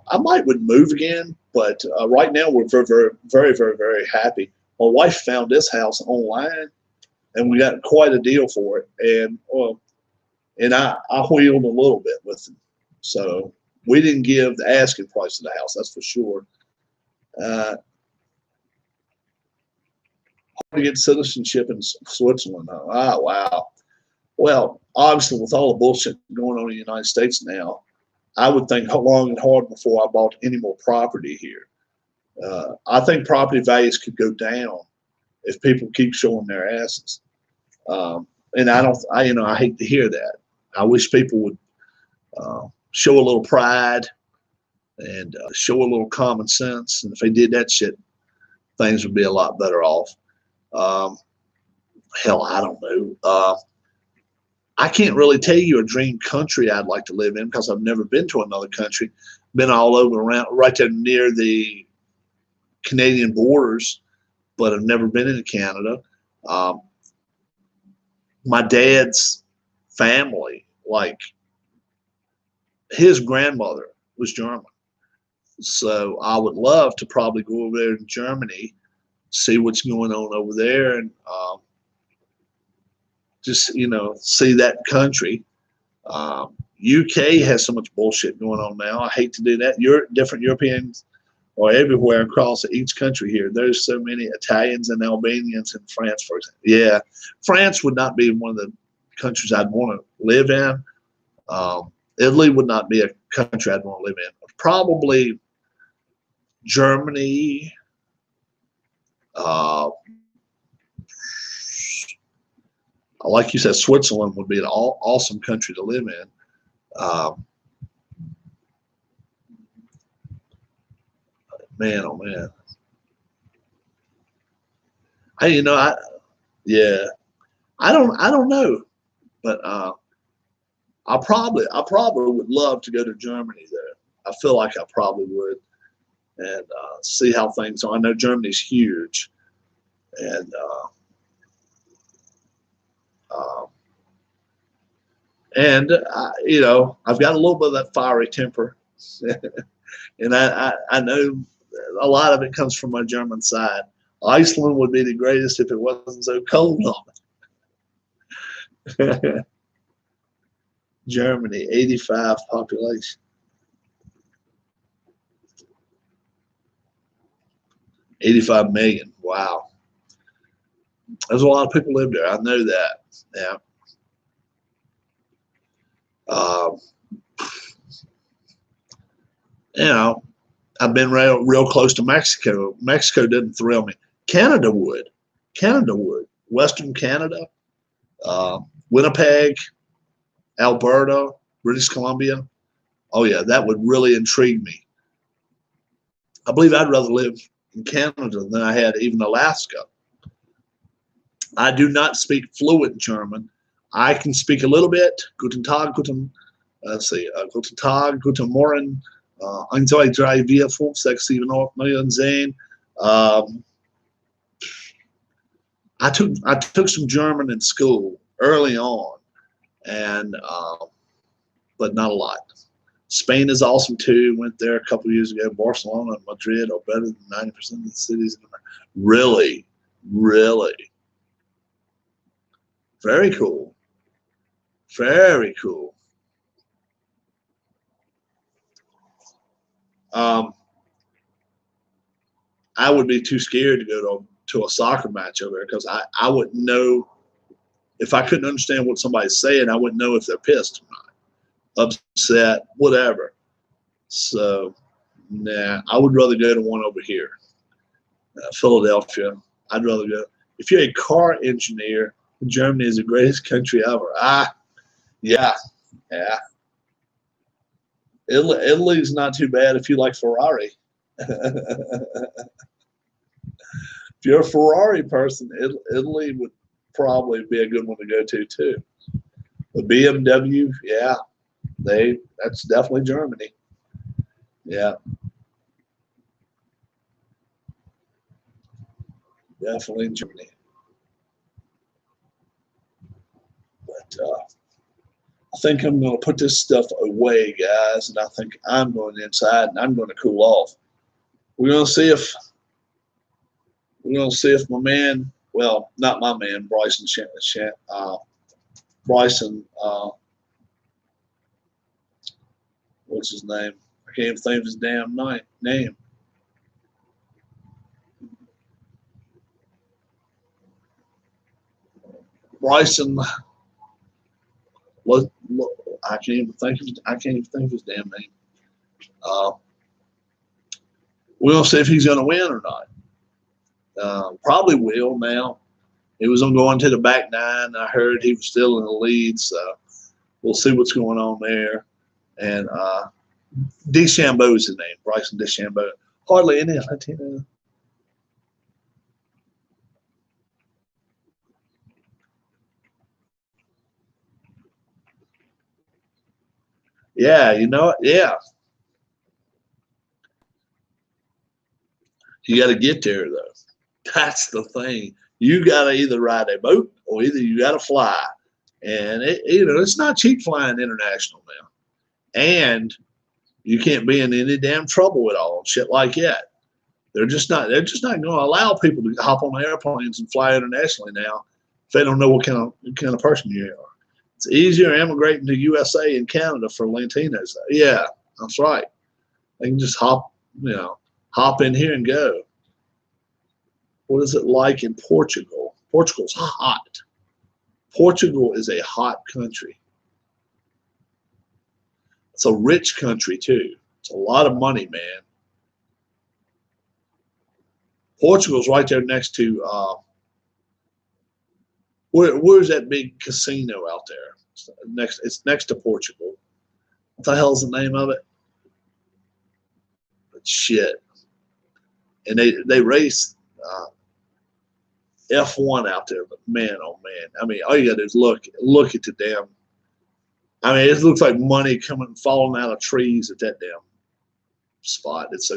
would move again, but right now we're very, very, very, very, very happy. My wife found this house online, and we got quite a deal for it. And I wheeled a little bit with them. So we didn't give the asking price of the house, that's for sure. Hard to get citizenship in Switzerland. Oh, wow. Well, obviously, with all the bullshit going on in the United States now, I would think long and hard before I bought any more property here. I think property values could go down if people keep showing their asses. And I hate to hear that. I wish people would show a little pride and show a little common sense. And if they did that shit, things would be a lot better off. Hell, I don't know. I can't really tell you a dream country I'd like to live in because I've never been to another country. Been all over around, right there near the Canadian borders, but I've never been into Canada. My dad's family, like his grandmother was German. So I would love to probably go over there to Germany, see what's going on over there, and just, see that country. UK has so much bullshit going on now. I hate to do that. Different Europeans are everywhere across each country here. There's so many Italians and Albanians in France, for example. Yeah, France would not be one of the countries I'd want to live in. Italy would not be a country I'd want to live in. Probably Germany. Like you said, Switzerland would be an awesome country to live in. Man, oh man. I don't know, but I probably would love to go to Germany there. I feel like I probably would, and see how things are. I know Germany's huge, and I've got a little bit of that fiery temper, and I know a lot of it comes from my German side. Iceland would be the greatest if it wasn't so cold on it. Germany, 85 population. 85 million. Wow. There's a lot of people live there. I know that. Yeah. I've been real close to Mexico. Mexico didn't thrill me. Canada would. Western Canada, Winnipeg, Alberta, British Columbia. Oh yeah, that would really intrigue me. I believe I'd rather live in Canada than I had even Alaska. I do not speak fluent German. I can speak a little bit. Guten Tag, guten Tag, guten Morgen, 1, 2, 3, 4, 5, 6, 7, 8, 9, 10. I took some German in school early on, and but not a lot. Spain is awesome too. Went there a couple of years ago. Barcelona and Madrid are better than 90% of the cities in America. Really, really. Very cool. Very cool. I would be too scared to go to a soccer match over there because I wouldn't know if I couldn't understand what somebody's saying. I wouldn't know if they're pissed or not, upset, whatever. So, nah, I would rather go to one over here, Philadelphia. I'd rather go. If you're a car engineer, Germany is the greatest country ever. Yeah. Italy's not too bad if you like Ferrari. If you're a Ferrari person, Italy would probably be a good one to go to too. The BMW, yeah, that's definitely Germany. Yeah, definitely Germany. But I think I'm going to put this stuff away, guys, and I think I'm going inside and I'm going to cool off. We're going to see if my man, well, not my man, Bryson, what's his name? I can't even think of his damn name. Bryson, I can't even think of his damn name. We'll see if he's going to win or not. Probably will now. He was on going to the back nine. I heard he was still in the lead, so we'll see what's going on there. And DeChambeau is his name, Bryson DeChambeau. Hardly any Latino. Yeah, you know it. Yeah. You got to get there, though. That's the thing. You got to either ride a boat or either you got to fly. And, it's not cheap flying international now. And you can't be in any damn trouble at all and shit like that. They're just not going to allow people to hop on airplanes and fly internationally now if they don't know what kind of person you are. It's easier immigrating to USA and Canada for Latinos. Yeah, that's right. They can just hop in here and go. What is it like in Portugal? Portugal's hot. Portugal is a hot country. It's a rich country too. It's a lot of money, man. Portugal's right there next to where's that big casino out there? It's next to Portugal. What the hell's the name of it? But shit. And they race F1 out there, but man, oh man. I mean, all you gotta do is look at the damn. I mean, it looks like money falling out of trees at that damn spot. It's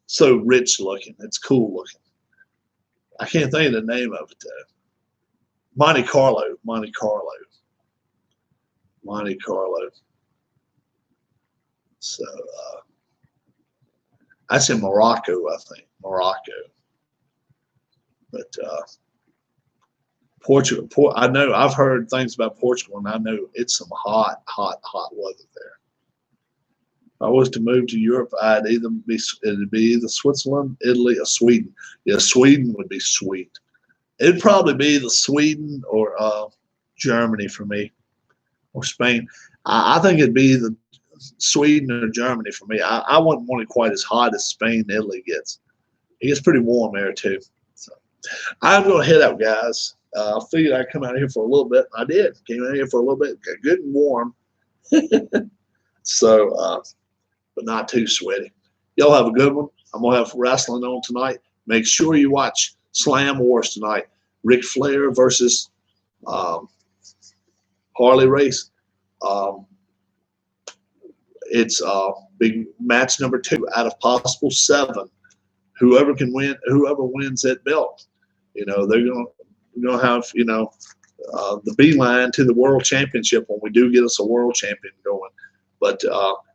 so rich looking. It's cool looking. I can't think of the name of it though. Monte Carlo. So that's in Morocco, I think. Morocco. But Portugal, I know I've heard things about Portugal, and I know it's some hot weather there. If I was to move to Europe, it'd be either Switzerland, Italy, or Sweden. Yeah, Sweden would be sweet. It'd probably be either Sweden or Germany for me, or Spain. I think it'd be either Sweden or Germany for me. I wouldn't want it quite as hot as Spain and Italy gets. It gets pretty warm there too. So I'm going to head out, guys. I figured I'd come out here for a little bit. I did. Came out here for a little bit. Got good and warm. So, but not too sweaty. Y'all have a good one. I'm going to have wrestling on tonight. Make sure you watch Slam Wars tonight. Ric Flair versus Harley Race. It's big match number 2 out of possible 7. Whoever wins that belt, they're gonna have the beeline to the world championship when we do get us a world champion going. But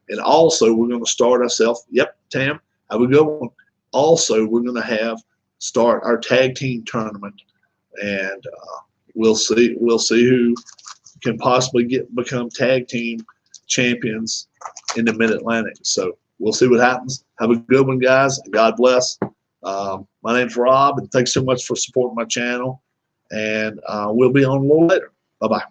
and also we're gonna start ourselves. Yep, Tam, have a good one. Also, we're gonna start our tag team tournament, and we'll see who can possibly become tag team champions in the Mid-Atlantic. So we'll see what happens. Have a good one, guys. God bless. My name's Rob, and thanks so much for supporting my channel. And we'll be on a little later. Bye-bye.